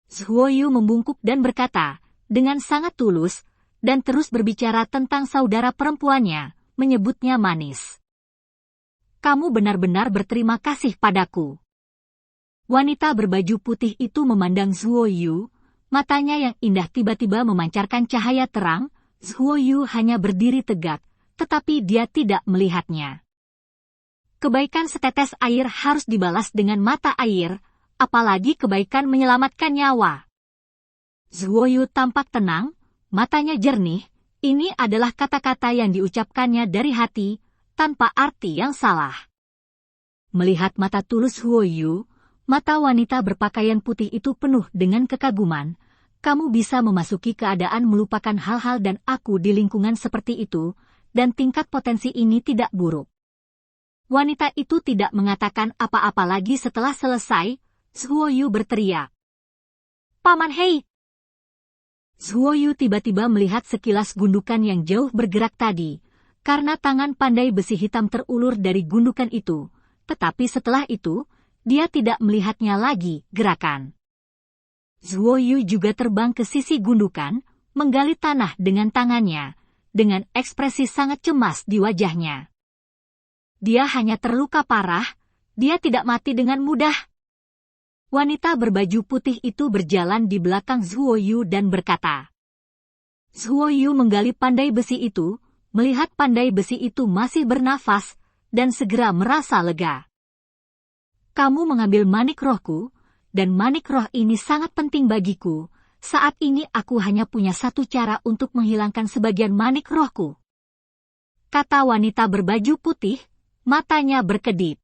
Speaker 2: Zhuo Yu membungkuk dan berkata, dengan sangat tulus, dan terus berbicara tentang saudara perempuannya, menyebutnya manis. Kamu benar-benar berterima kasih padaku. Wanita berbaju putih itu memandang Zhuo Yu, matanya yang indah tiba-tiba memancarkan cahaya terang. Zhuo Yu hanya berdiri tegak, tetapi dia tidak melihatnya. Kebaikan setetes air harus dibalas dengan mata air, apalagi kebaikan menyelamatkan nyawa. Zhuo Yu tampak tenang, matanya jernih, ini adalah kata-kata yang diucapkannya dari hati, tanpa arti yang salah. Melihat mata tulus Zhuo Yu, mata wanita berpakaian putih itu penuh dengan kekaguman. Kamu bisa memasuki keadaan melupakan hal-hal dan aku di lingkungan seperti itu, dan tingkat potensi ini tidak buruk. Wanita itu tidak mengatakan apa-apa lagi setelah selesai, Zhuo Yu berteriak. Paman Hei! Zhuo Yu tiba-tiba melihat sekilas gundukan yang jauh bergerak tadi, karena tangan pandai besi hitam terulur dari gundukan itu, tetapi setelah itu, dia tidak melihatnya lagi gerakan. Zhuo Yu juga terbang ke sisi gundukan, menggali tanah dengan tangannya, dengan ekspresi sangat cemas di wajahnya. Dia hanya terluka parah, dia tidak mati dengan mudah. Wanita berbaju putih itu berjalan di belakang Zhuo Yu dan berkata. Zhuo Yu menggali pandai besi itu, melihat pandai besi itu masih bernafas, dan segera merasa lega. Kamu mengambil manik rohku, dan manik roh ini sangat penting bagiku. Saat ini aku hanya punya satu cara untuk menghilangkan sebagian manik rohku. Kata wanita berbaju putih, matanya berkedip.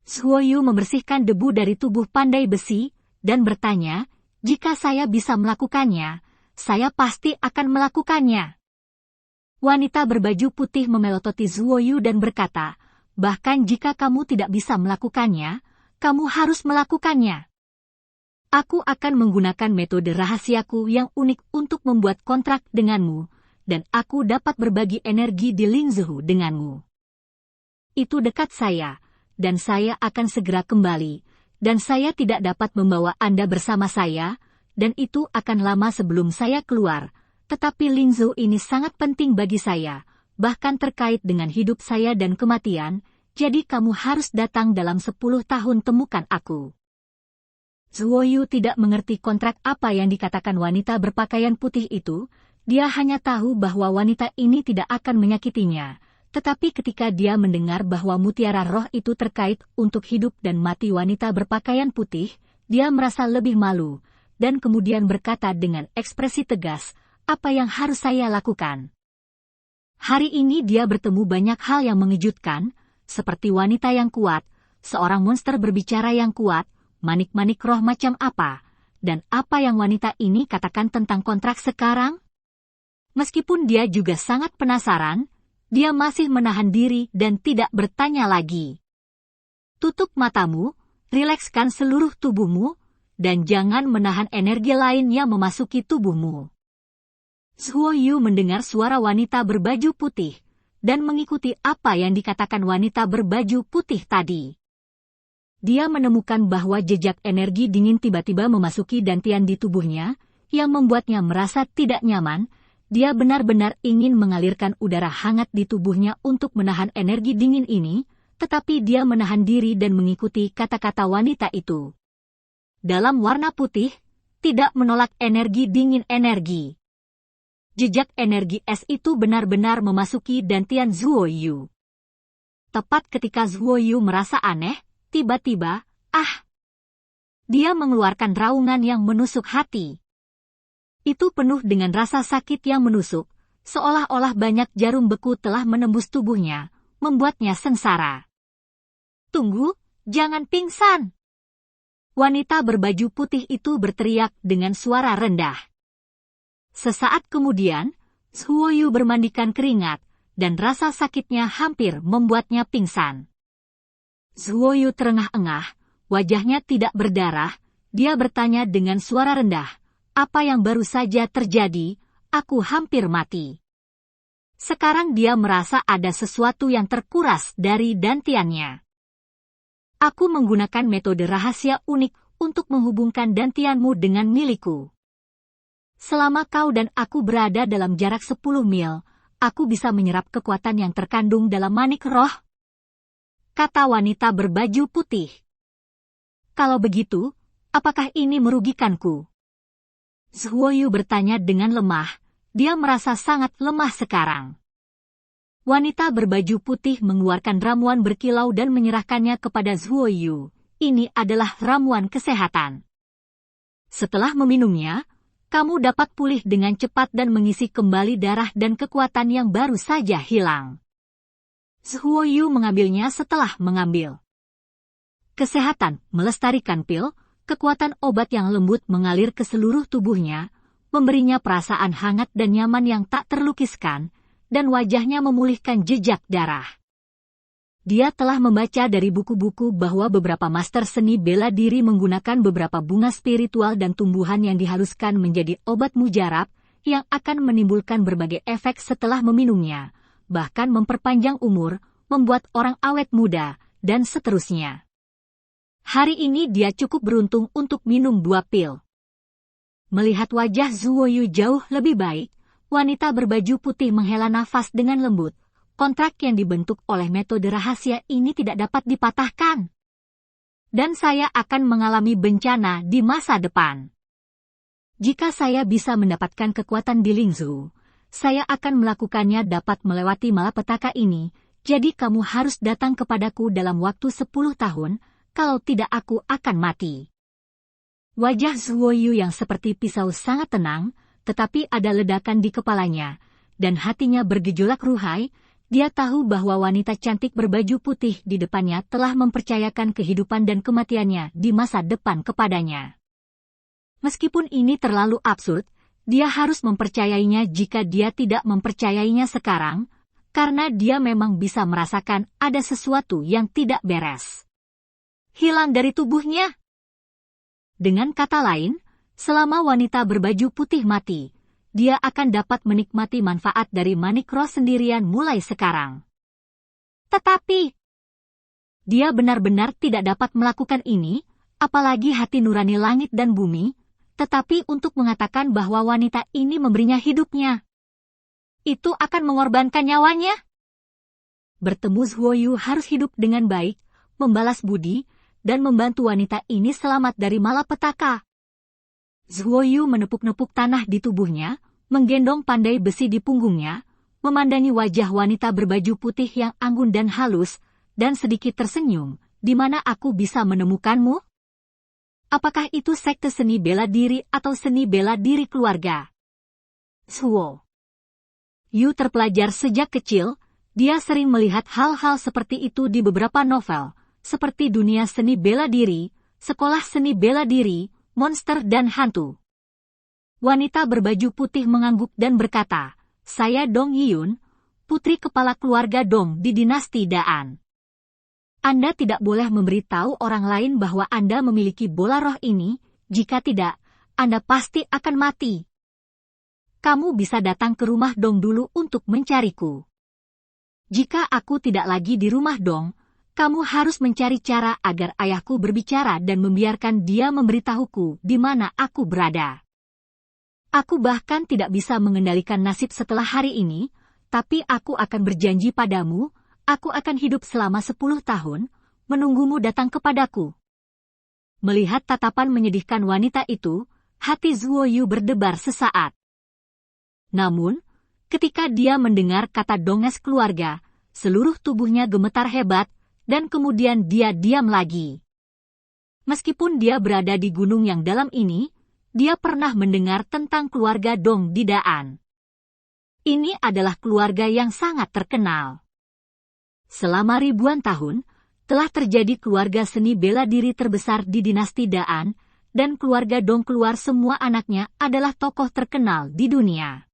Speaker 2: Zhuo Yu membersihkan debu dari tubuh pandai besi, dan bertanya, jika saya bisa melakukannya, saya pasti akan melakukannya. Wanita berbaju putih memelototi Zhuo Yu dan berkata, bahkan jika kamu tidak bisa melakukannya, kamu harus melakukannya. Aku akan menggunakan metode rahasiaku yang unik untuk membuat kontrak denganmu, dan aku dapat berbagi energi di Lingzhou denganmu. Itu dekat saya, dan saya akan segera kembali, dan saya tidak dapat membawa Anda bersama saya, dan itu akan lama sebelum saya keluar, tetapi Lingzhou ini sangat penting bagi saya, bahkan terkait dengan hidup saya dan kematian, jadi kamu harus datang dalam 10 tahun temukan aku. Zhuo Yu tidak mengerti kontrak apa yang dikatakan wanita berpakaian putih itu, dia hanya tahu bahwa wanita ini tidak akan menyakitinya, tetapi ketika dia mendengar bahwa mutiara roh itu terkait untuk hidup dan mati wanita berpakaian putih, dia merasa lebih malu, dan kemudian berkata dengan ekspresi tegas, apa yang harus saya lakukan? Hari ini dia bertemu banyak hal yang mengejutkan, seperti wanita yang kuat, seorang monster berbicara yang kuat, manik-manik roh macam apa, dan apa yang wanita ini katakan tentang kontrak sekarang? Meskipun dia juga sangat penasaran, dia masih menahan diri dan tidak bertanya lagi. Tutup matamu, rilekskan seluruh tubuhmu, dan jangan menahan energi lain yang memasuki tubuhmu. Zhuo Yu mendengar suara wanita berbaju putih, dan mengikuti apa yang dikatakan wanita berbaju putih tadi. Dia menemukan bahwa jejak energi dingin tiba-tiba memasuki dantian di tubuhnya, yang membuatnya merasa tidak nyaman. Dia benar-benar ingin mengalirkan udara hangat di tubuhnya untuk menahan energi dingin ini, tetapi dia menahan diri dan mengikuti kata-kata wanita itu. Dalam warna putih, tidak menolak energi dingin energi. Jejak energi es itu benar-benar memasuki dantian Zhuo Yu. Tepat ketika Zhuo Yu merasa aneh, tiba-tiba, dia mengeluarkan raungan yang menusuk hati. Itu penuh dengan rasa sakit yang menusuk, seolah-olah banyak jarum beku telah menembus tubuhnya, membuatnya sengsara. Tunggu, jangan pingsan! Wanita berbaju putih itu berteriak dengan suara rendah. Sesaat kemudian, Zhuo Yu bermandikan keringat, dan rasa sakitnya hampir membuatnya pingsan. Zhuo Yu terengah-engah, wajahnya tidak berdarah, dia bertanya dengan suara rendah, apa yang baru saja terjadi, aku hampir mati. Sekarang dia merasa ada sesuatu yang terkuras dari dantiannya. Aku menggunakan metode rahasia unik untuk menghubungkan dantianmu dengan milikku. Selama kau dan aku berada dalam jarak 10 mil, aku bisa menyerap kekuatan yang terkandung dalam manik roh. Kata wanita berbaju putih. Kalau begitu, apakah ini merugikanku? Zhuo Yu bertanya dengan lemah, dia merasa sangat lemah sekarang. Wanita berbaju putih mengeluarkan ramuan berkilau dan menyerahkannya kepada Zhuo Yu. Ini adalah ramuan kesehatan. Setelah meminumnya, kamu dapat pulih dengan cepat dan mengisi kembali darah dan kekuatan yang baru saja hilang. Zhuo Yu mengambilnya setelah mengambil. Kesehatan melestarikan pil, kekuatan obat yang lembut mengalir ke seluruh tubuhnya, memberinya perasaan hangat dan nyaman yang tak terlukiskan, dan wajahnya memulihkan jejak darah. Dia telah membaca dari buku-buku bahwa beberapa master seni bela diri menggunakan beberapa bunga spiritual dan tumbuhan yang dihaluskan menjadi obat mujarab, yang akan menimbulkan berbagai efek setelah meminumnya, bahkan memperpanjang umur, membuat orang awet muda, dan seterusnya. Hari ini dia cukup beruntung untuk minum 2 pil. Melihat wajah Zhuo Yu jauh lebih baik, wanita berbaju putih menghela nafas dengan lembut. kontrak yang dibentuk oleh metode rahasia ini tidak dapat dipatahkan. Dan saya akan mengalami bencana di masa depan. Jika saya bisa mendapatkan kekuatan di Lingzhou, saya akan melakukannya dapat melewati malapetaka ini, jadi kamu harus datang kepadaku dalam waktu 10 tahun, kalau tidak aku akan mati. Wajah Zhuo Yu yang seperti pisau sangat tenang, tetapi ada ledakan di kepalanya, dan hatinya bergejolak ruhai. Dia tahu bahwa wanita cantik berbaju putih di depannya telah mempercayakan kehidupan dan kematiannya di masa depan kepadanya. Meskipun ini terlalu absurd, dia harus mempercayainya jika dia tidak mempercayainya sekarang, karena dia memang bisa merasakan ada sesuatu yang tidak beres. Hilang dari tubuhnya. Dengan kata lain, selama wanita berbaju putih mati, dia akan dapat menikmati manfaat dari Manik Roh sendirian mulai sekarang. Tetapi, dia benar-benar tidak dapat melakukan ini, apalagi hati nurani langit dan bumi, tetapi untuk mengatakan bahwa wanita ini memberinya hidupnya. Itu akan mengorbankan nyawanya. Bertemu Zhuo Yu harus hidup dengan baik, membalas budi, dan membantu wanita ini selamat dari malapetaka. Zhuo Yu menepuk-nepuk tanah di tubuhnya, menggendong pandai besi di punggungnya, memandangi wajah wanita berbaju putih yang anggun dan halus, dan sedikit tersenyum. Di mana aku bisa menemukanmu? Apakah itu sekte seni bela diri atau seni bela diri keluarga? Zhuo Yu terpelajar sejak kecil, dia sering melihat hal-hal seperti itu di beberapa novel, seperti Dunia Seni Bela Diri, Sekolah Seni Bela Diri, Monster dan Hantu. Wanita berbaju putih mengangguk dan berkata, "Saya Dong Yiyun, putri kepala keluarga Dong di dinasti Daan. Anda tidak boleh memberitahu orang lain bahwa Anda memiliki bola roh ini, jika tidak, Anda pasti akan mati. Kamu bisa datang ke rumah Dong dulu untuk mencariku. Jika aku tidak lagi di rumah Dong, kamu harus mencari cara agar ayahku berbicara dan membiarkan dia memberitahuku di mana aku berada. Aku bahkan tidak bisa mengendalikan nasib setelah hari ini, tapi aku akan berjanji padamu, aku akan hidup selama 10 tahun, menunggumu datang kepadaku." Melihat tatapan menyedihkan wanita itu, hati Zhuo Yu berdebar sesaat. Namun, ketika dia mendengar kata donges keluarga, seluruh tubuhnya gemetar hebat, dan kemudian dia diam lagi. Meskipun dia berada di gunung yang dalam ini, dia pernah mendengar tentang keluarga Dong di Daan. Ini adalah keluarga yang sangat terkenal. Selama ribuan tahun, telah terjadi keluarga seni bela diri terbesar di dinasti Daan, dan keluarga Dong keluar semua anaknya adalah tokoh terkenal di dunia.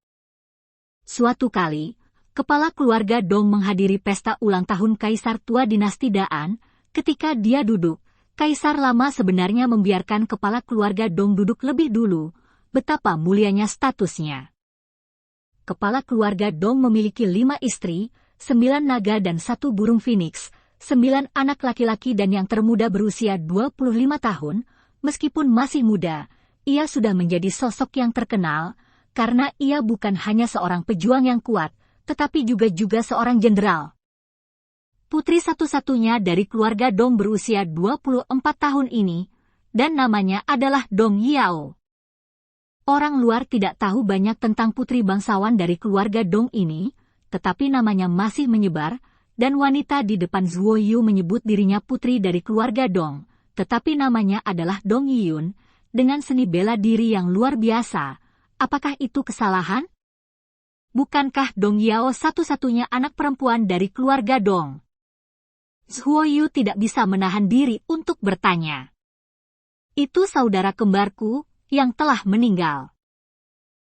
Speaker 2: Suatu kali, kepala keluarga Dong menghadiri pesta ulang tahun Kaisar tua dinasti Daan. Ketika dia duduk, Kaisar lama sebenarnya membiarkan kepala keluarga Dong duduk lebih dulu. Betapa mulianya statusnya. Kepala keluarga Dong memiliki 5 istri, 9 naga dan 1 burung phoenix, 9 anak laki-laki dan yang termuda berusia 25 tahun. Meskipun masih muda, ia sudah menjadi sosok yang terkenal, karena ia bukan hanya seorang pejuang yang kuat, tetapi juga seorang jenderal. Putri satu-satunya dari keluarga Dong berusia 24 tahun ini, dan namanya adalah Dong Yao. Orang luar tidak tahu banyak tentang putri bangsawan dari keluarga Dong ini, tetapi namanya masih menyebar, dan wanita di depan Zhuo Yu menyebut dirinya putri dari keluarga Dong, tetapi namanya adalah Dong Yiyun, dengan seni bela diri yang luar biasa. Apakah itu kesalahan? Bukankah Dong Yao satu-satunya anak perempuan dari keluarga Dong? Zhuo Yu tidak bisa menahan diri untuk bertanya. Itu saudara kembarku yang telah meninggal.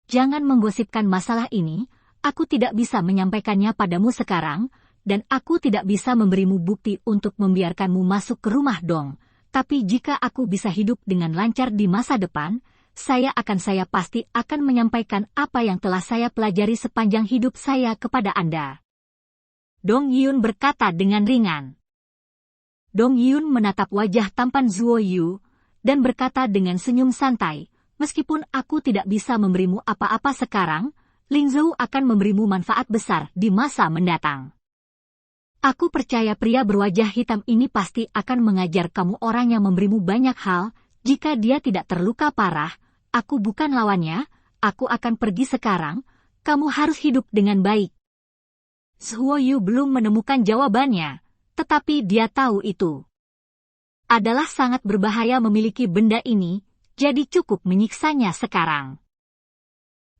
Speaker 2: Jangan menggosipkan masalah ini, aku tidak bisa menyampaikannya padamu sekarang, dan aku tidak bisa memberimu bukti untuk membiarkanmu masuk ke rumah Dong. Tapi jika aku bisa hidup dengan lancar di masa depan, saya pasti akan menyampaikan apa yang telah saya pelajari sepanjang hidup saya kepada Anda. Dong Yiyun berkata dengan ringan. Dong Yiyun menatap wajah tampan Zhuo Yu, dan berkata dengan senyum santai, meskipun aku tidak bisa memberimu apa-apa sekarang, Lingzhou akan memberimu manfaat besar di masa mendatang. Aku percaya pria berwajah hitam ini pasti akan mengajar kamu orang yang memberimu banyak hal. Jika dia tidak terluka parah, aku bukan lawannya, aku akan pergi sekarang, kamu harus hidup dengan baik. Zhuo Yu belum menemukan jawabannya, tetapi dia tahu itu adalah sangat berbahaya memiliki benda ini, jadi cukup menyiksanya sekarang.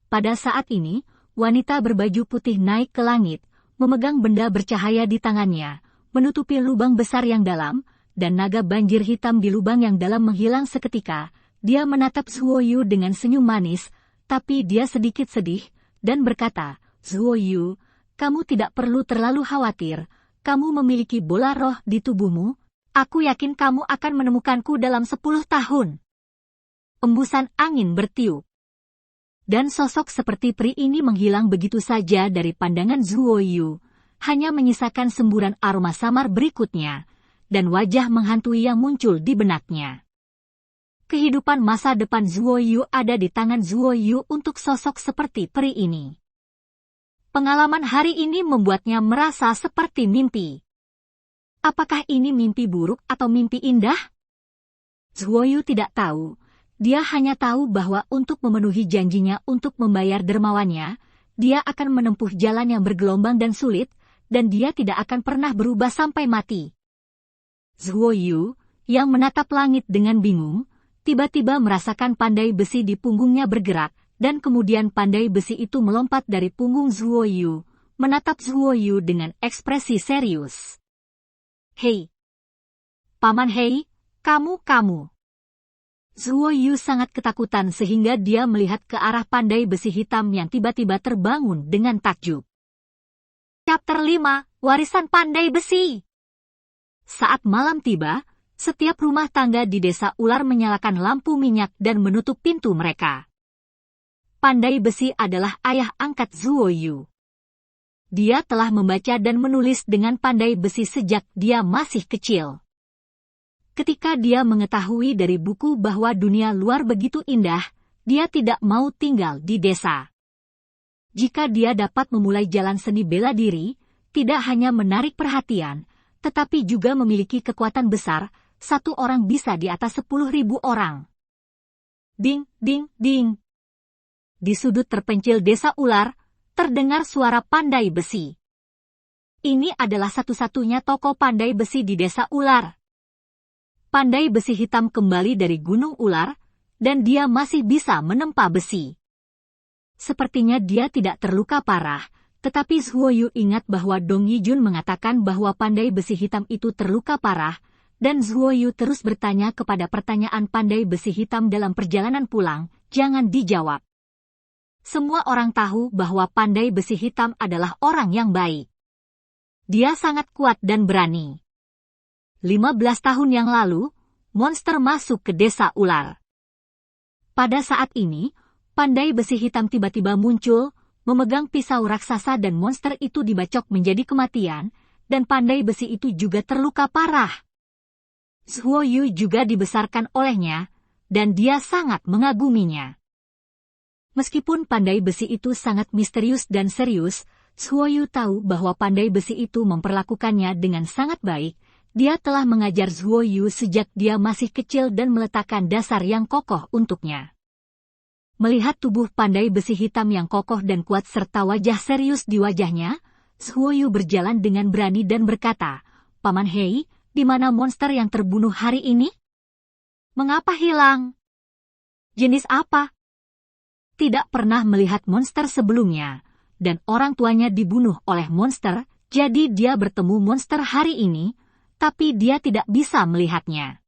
Speaker 2: Pada saat ini, wanita berbaju putih naik ke langit, memegang benda bercahaya di tangannya, menutupi lubang besar yang dalam, dan naga banjir hitam di lubang yang dalam menghilang seketika. Dia menatap Zhuo Yu dengan senyum manis, tapi dia sedikit sedih, dan berkata, Zhuo Yu, kamu tidak perlu terlalu khawatir, kamu memiliki bola roh di tubuhmu, aku yakin kamu akan menemukanku dalam 10 tahun. Embusan angin bertiup. Dan sosok seperti peri ini menghilang begitu saja dari pandangan Zhuo Yu, hanya menyisakan semburan aroma samar berikutnya, dan wajah menghantui yang muncul di benaknya. Kehidupan masa depan Zhuo Yu ada di tangan Zhuo Yu untuk sosok seperti peri ini. Pengalaman hari ini membuatnya merasa seperti mimpi. Apakah ini mimpi buruk atau mimpi indah? Zhuo Yu tidak tahu. Dia hanya tahu bahwa untuk memenuhi janjinya untuk membayar dermawannya, dia akan menempuh jalan yang bergelombang dan sulit, dan dia tidak akan pernah berubah sampai mati. Zhuo Yu, yang menatap langit dengan bingung, tiba-tiba merasakan pandai besi di punggungnya bergerak, dan kemudian pandai besi itu melompat dari punggung Zhuo Yu, menatap Zhuo Yu dengan ekspresi serius. Hei! Paman Hei, kamu. Zhuo Yu sangat ketakutan sehingga dia melihat ke arah pandai besi hitam yang tiba-tiba terbangun dengan takjub. Chapter 5, Warisan Pandai Besi. Saat malam tiba, setiap rumah tangga di desa ular menyalakan lampu minyak dan menutup pintu mereka. Pandai besi adalah ayah angkat Zhuo Yu. Dia telah membaca dan menulis dengan pandai besi sejak dia masih kecil. Ketika dia mengetahui dari buku bahwa dunia luar begitu indah, dia tidak mau tinggal di desa. Jika dia dapat memulai jalan seni bela diri, tidak hanya menarik perhatian, tetapi juga memiliki kekuatan besar, satu orang bisa di atas 10.000 orang. Ding, ding, ding. Di sudut terpencil desa ular, terdengar suara pandai besi. Ini adalah satu-satunya toko pandai besi di desa ular. Pandai besi hitam kembali dari gunung ular, dan dia masih bisa menempa besi. Sepertinya dia tidak terluka parah, tetapi Zhuo Yu ingat bahwa Dong Yijun mengatakan bahwa pandai besi hitam itu terluka parah, dan Zhuo Yu terus bertanya kepada pertanyaan pandai besi hitam dalam perjalanan pulang, jangan dijawab. Semua orang tahu bahwa pandai besi hitam adalah orang yang baik. Dia sangat kuat dan berani. 15 tahun yang lalu, monster masuk ke desa ular. Pada saat ini, pandai besi hitam tiba-tiba muncul, memegang pisau raksasa dan monster itu dibacok menjadi kematian, dan pandai besi itu juga terluka parah. Zhuo Yu juga dibesarkan olehnya, dan dia sangat mengaguminya. Meskipun pandai besi itu sangat misterius dan serius, Zhuo Yu tahu bahwa pandai besi itu memperlakukannya dengan sangat baik. Dia telah mengajar Zhuo Yu sejak dia masih kecil dan meletakkan dasar yang kokoh untuknya. Melihat tubuh pandai besi hitam yang kokoh dan kuat serta wajah serius di wajahnya, Zhuo Yu berjalan dengan berani dan berkata, Paman Hei, di mana monster yang terbunuh hari ini? Mengapa hilang? Jenis apa? Tidak pernah melihat monster sebelumnya, dan orang tuanya dibunuh oleh monster, jadi dia bertemu monster hari ini, tapi dia tidak bisa melihatnya.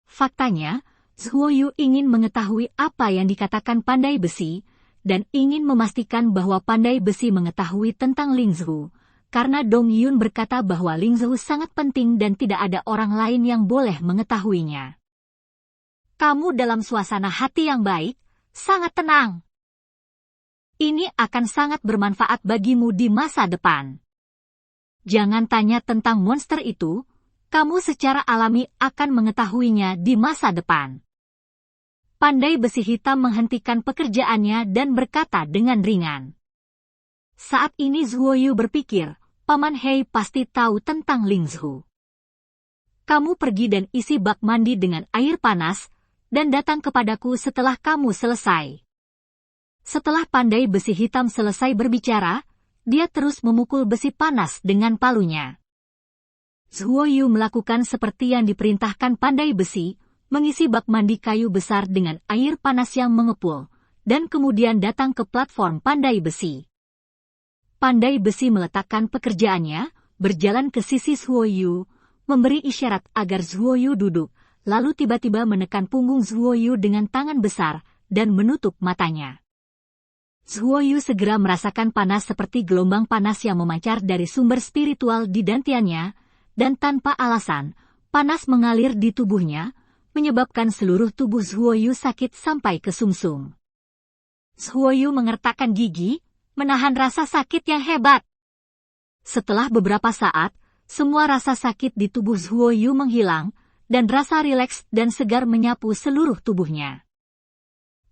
Speaker 2: Faktanya, Zhuo Yu ingin mengetahui apa yang dikatakan pandai besi, dan ingin memastikan bahwa pandai besi mengetahui tentang Lingzhu, karena Dong Yun berkata bahwa Lingzhu sangat penting dan tidak ada orang lain yang boleh mengetahuinya. Kamu dalam suasana hati yang baik, sangat tenang. Ini akan sangat bermanfaat bagimu di masa depan. Jangan tanya tentang monster itu, kamu secara alami akan mengetahuinya di masa depan. Pandai besi hitam menghentikan pekerjaannya dan berkata dengan ringan. Saat ini Zhuo Yu berpikir, Paman Hei pasti tahu tentang Lingzhu. Kamu pergi dan isi bak mandi dengan air panas, dan datang kepadaku setelah kamu selesai. Setelah Pandai Besi Hitam selesai berbicara, dia terus memukul besi panas dengan palunya. Zhuoyu melakukan seperti yang diperintahkan Pandai Besi, mengisi bak mandi kayu besar dengan air panas yang mengepul, dan kemudian datang ke platform Pandai Besi. Pandai Besi meletakkan pekerjaannya, berjalan ke sisi Zhuoyu, memberi isyarat agar Zhuoyu duduk, lalu tiba-tiba menekan punggung Zhuoyu dengan tangan besar, dan menutup matanya. Zhuoyu segera merasakan panas seperti gelombang panas yang memancar dari sumber spiritual di dantiannya, dan tanpa alasan, panas mengalir di tubuhnya, menyebabkan seluruh tubuh Zhuoyu sakit sampai ke sumsum. Zhuoyu mengertakkan gigi, menahan rasa sakit yang hebat. Setelah beberapa saat, semua rasa sakit di tubuh Zhuoyu menghilang, dan rasa rileks dan segar menyapu seluruh tubuhnya.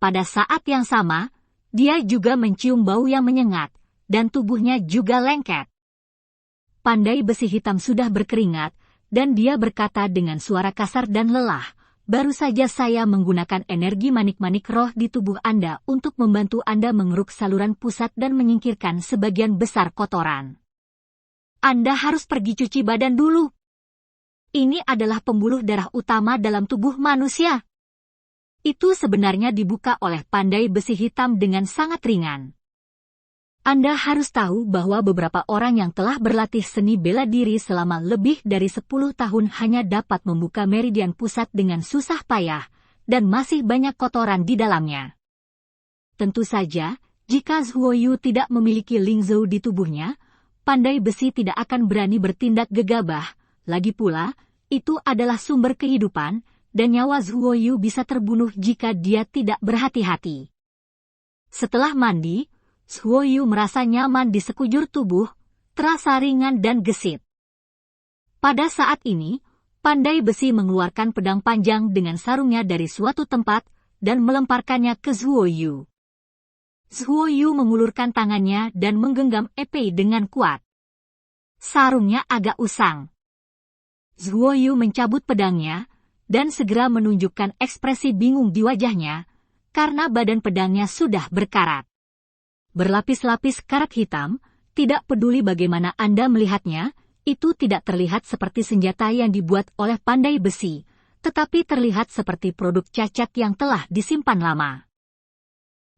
Speaker 2: Pada saat yang sama, dia juga mencium bau yang menyengat, dan tubuhnya juga lengket. Pandai Besi Hitam sudah berkeringat, dan dia berkata dengan suara kasar dan lelah, "Baru saja saya menggunakan energi manik-manik roh di tubuh Anda untuk membantu Anda mengeruk saluran pusat dan menyingkirkan sebagian besar kotoran. Anda harus pergi cuci badan dulu. Ini adalah pembuluh darah utama dalam tubuh manusia." Itu sebenarnya dibuka oleh Pandai Besi Hitam dengan sangat ringan. Anda harus tahu bahwa beberapa orang yang telah berlatih seni bela diri selama lebih dari 10 tahun hanya dapat membuka meridian pusat dengan susah payah, dan masih banyak kotoran di dalamnya. Tentu saja, jika Zhuoyu tidak memiliki Lingzhou di tubuhnya, Pandai Besi tidak akan berani bertindak gegabah. Lagi pula, itu adalah sumber kehidupan, dan nyawa Zhuoyu bisa terbunuh jika dia tidak berhati-hati. Setelah mandi, Zhuoyu merasa nyaman di sekujur tubuh, terasa ringan dan gesit. Pada saat ini, Pandai Besi mengeluarkan pedang panjang dengan sarungnya dari suatu tempat, dan melemparkannya ke Zhuoyu. Zhuoyu mengulurkan tangannya dan menggenggam epei dengan kuat. Sarungnya agak usang. Zhuoyu mencabut pedangnya, dan segera menunjukkan ekspresi bingung di wajahnya, karena badan pedangnya sudah berkarat. Berlapis-lapis karat hitam, tidak peduli bagaimana Anda melihatnya, itu tidak terlihat seperti senjata yang dibuat oleh Pandai Besi, tetapi terlihat seperti produk cacat yang telah disimpan lama.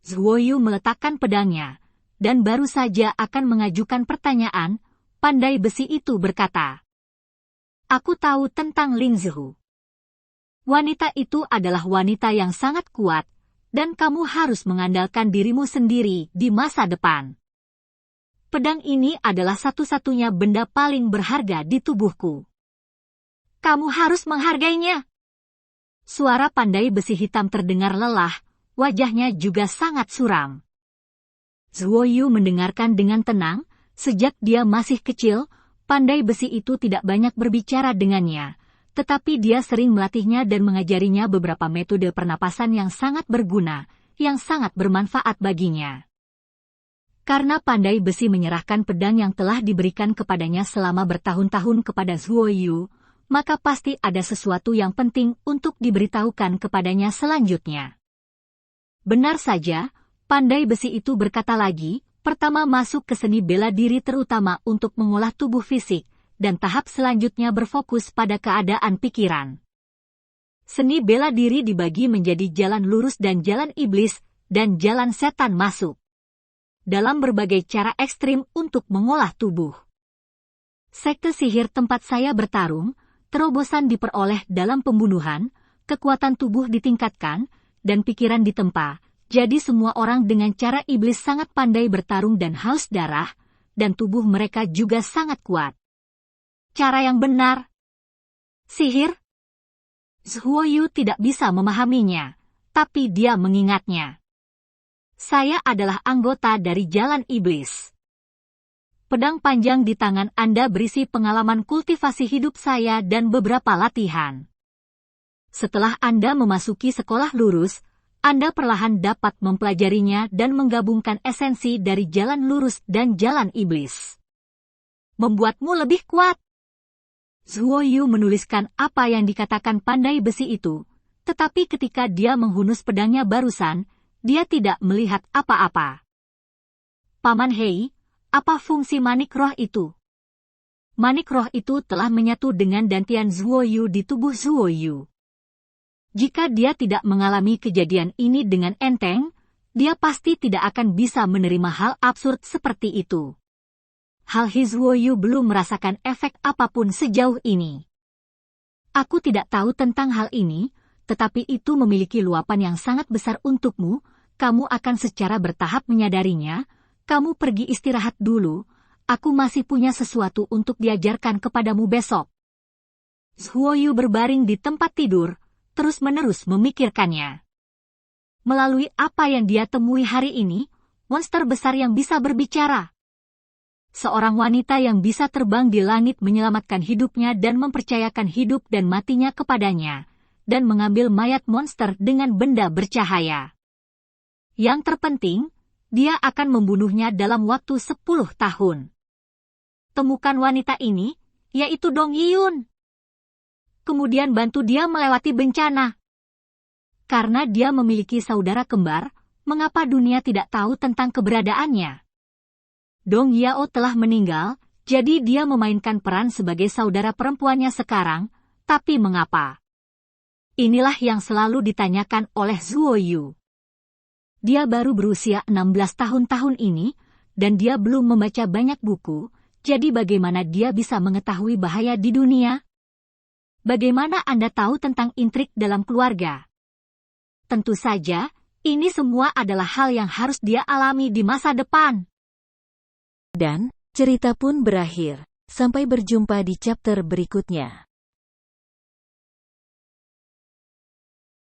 Speaker 2: Zhuoyu meletakkan pedangnya, dan baru saja akan mengajukan pertanyaan, Pandai Besi itu berkata, "Aku tahu tentang Lingzhu. Wanita itu adalah wanita yang sangat kuat, dan kamu harus mengandalkan dirimu sendiri di masa depan. Pedang ini adalah satu-satunya benda paling berharga di tubuhku. Kamu harus menghargainya." Suara Pandai Besi Hitam terdengar lelah, wajahnya juga sangat suram. Zhuoyu mendengarkan dengan tenang, sejak dia masih kecil, Pandai Besi itu tidak banyak berbicara dengannya, tetapi dia sering melatihnya dan mengajarinya beberapa metode pernapasan yang sangat berguna, yang sangat bermanfaat baginya. Karena Pandai Besi menyerahkan pedang yang telah diberikan kepadanya selama bertahun-tahun kepada Zhuoyu, maka pasti ada sesuatu yang penting untuk diberitahukan kepadanya selanjutnya. Benar saja, Pandai Besi itu berkata lagi, pertama masuk ke seni bela diri terutama untuk mengolah tubuh fisik, dan tahap selanjutnya berfokus pada keadaan pikiran. Seni bela diri dibagi menjadi jalan lurus dan jalan iblis, dan jalan setan masuk. Dalam berbagai cara ekstrim untuk mengolah tubuh. Sekte sihir tempat saya bertarung, terobosan diperoleh dalam pembunuhan, kekuatan tubuh ditingkatkan, dan pikiran ditempa. Jadi semua orang dengan cara iblis sangat pandai bertarung dan haus darah, dan tubuh mereka juga sangat kuat. Cara yang benar. Sihir? Zhuoyu tidak bisa memahaminya, tapi dia mengingatnya. Saya adalah anggota dari jalan iblis. Pedang panjang di tangan Anda berisi pengalaman kultivasi hidup saya dan beberapa latihan. Setelah Anda memasuki sekolah lurus, Anda perlahan dapat mempelajarinya dan menggabungkan esensi dari jalan lurus dan jalan iblis. membuatmu lebih kuat. Zhuo Yu menuliskan apa yang dikatakan pandai besi itu, tetapi ketika dia menghunus pedangnya barusan, dia tidak melihat apa-apa. Paman Hei, apa fungsi manik roh itu? Manik roh itu telah menyatu dengan dantian Zhuo Yu di tubuh Zhuo Yu. Jika dia tidak mengalami kejadian ini dengan enteng, dia pasti tidak akan bisa menerima hal absurd seperti itu. Hal Zhuo Yu belum merasakan efek apapun sejauh ini. Aku tidak tahu tentang hal ini, tetapi itu memiliki luapan yang sangat besar untukmu, kamu akan secara bertahap menyadarinya, kamu pergi istirahat dulu, aku masih punya sesuatu untuk diajarkan kepadamu besok. Zhuo Yu berbaring di tempat tidur, terus-menerus memikirkannya. Melalui apa yang dia temui hari ini, monster besar yang bisa berbicara. Seorang wanita yang bisa terbang di langit menyelamatkan hidupnya dan mempercayakan hidup dan matinya kepadanya, dan mengambil mayat monster dengan benda bercahaya. Yang terpenting, dia akan membunuhnya dalam waktu 10 tahun. Temukan wanita ini, yaitu Dong Yiyun. Kemudian bantu dia melewati bencana. Karena dia memiliki saudara kembar, mengapa dunia tidak tahu tentang keberadaannya? Dong Yao telah meninggal, jadi dia memainkan peran sebagai saudara perempuannya sekarang, tapi mengapa? Inilah yang selalu ditanyakan oleh Zhuo Yu. Dia baru berusia 16 tahun ini, dan dia belum membaca banyak buku, jadi bagaimana dia bisa mengetahui bahaya di dunia? Bagaimana Anda tahu tentang intrik dalam keluarga? Tentu saja, ini semua adalah hal yang harus dia alami di masa depan.
Speaker 1: Dan, cerita pun berakhir. Sampai berjumpa di chapter berikutnya.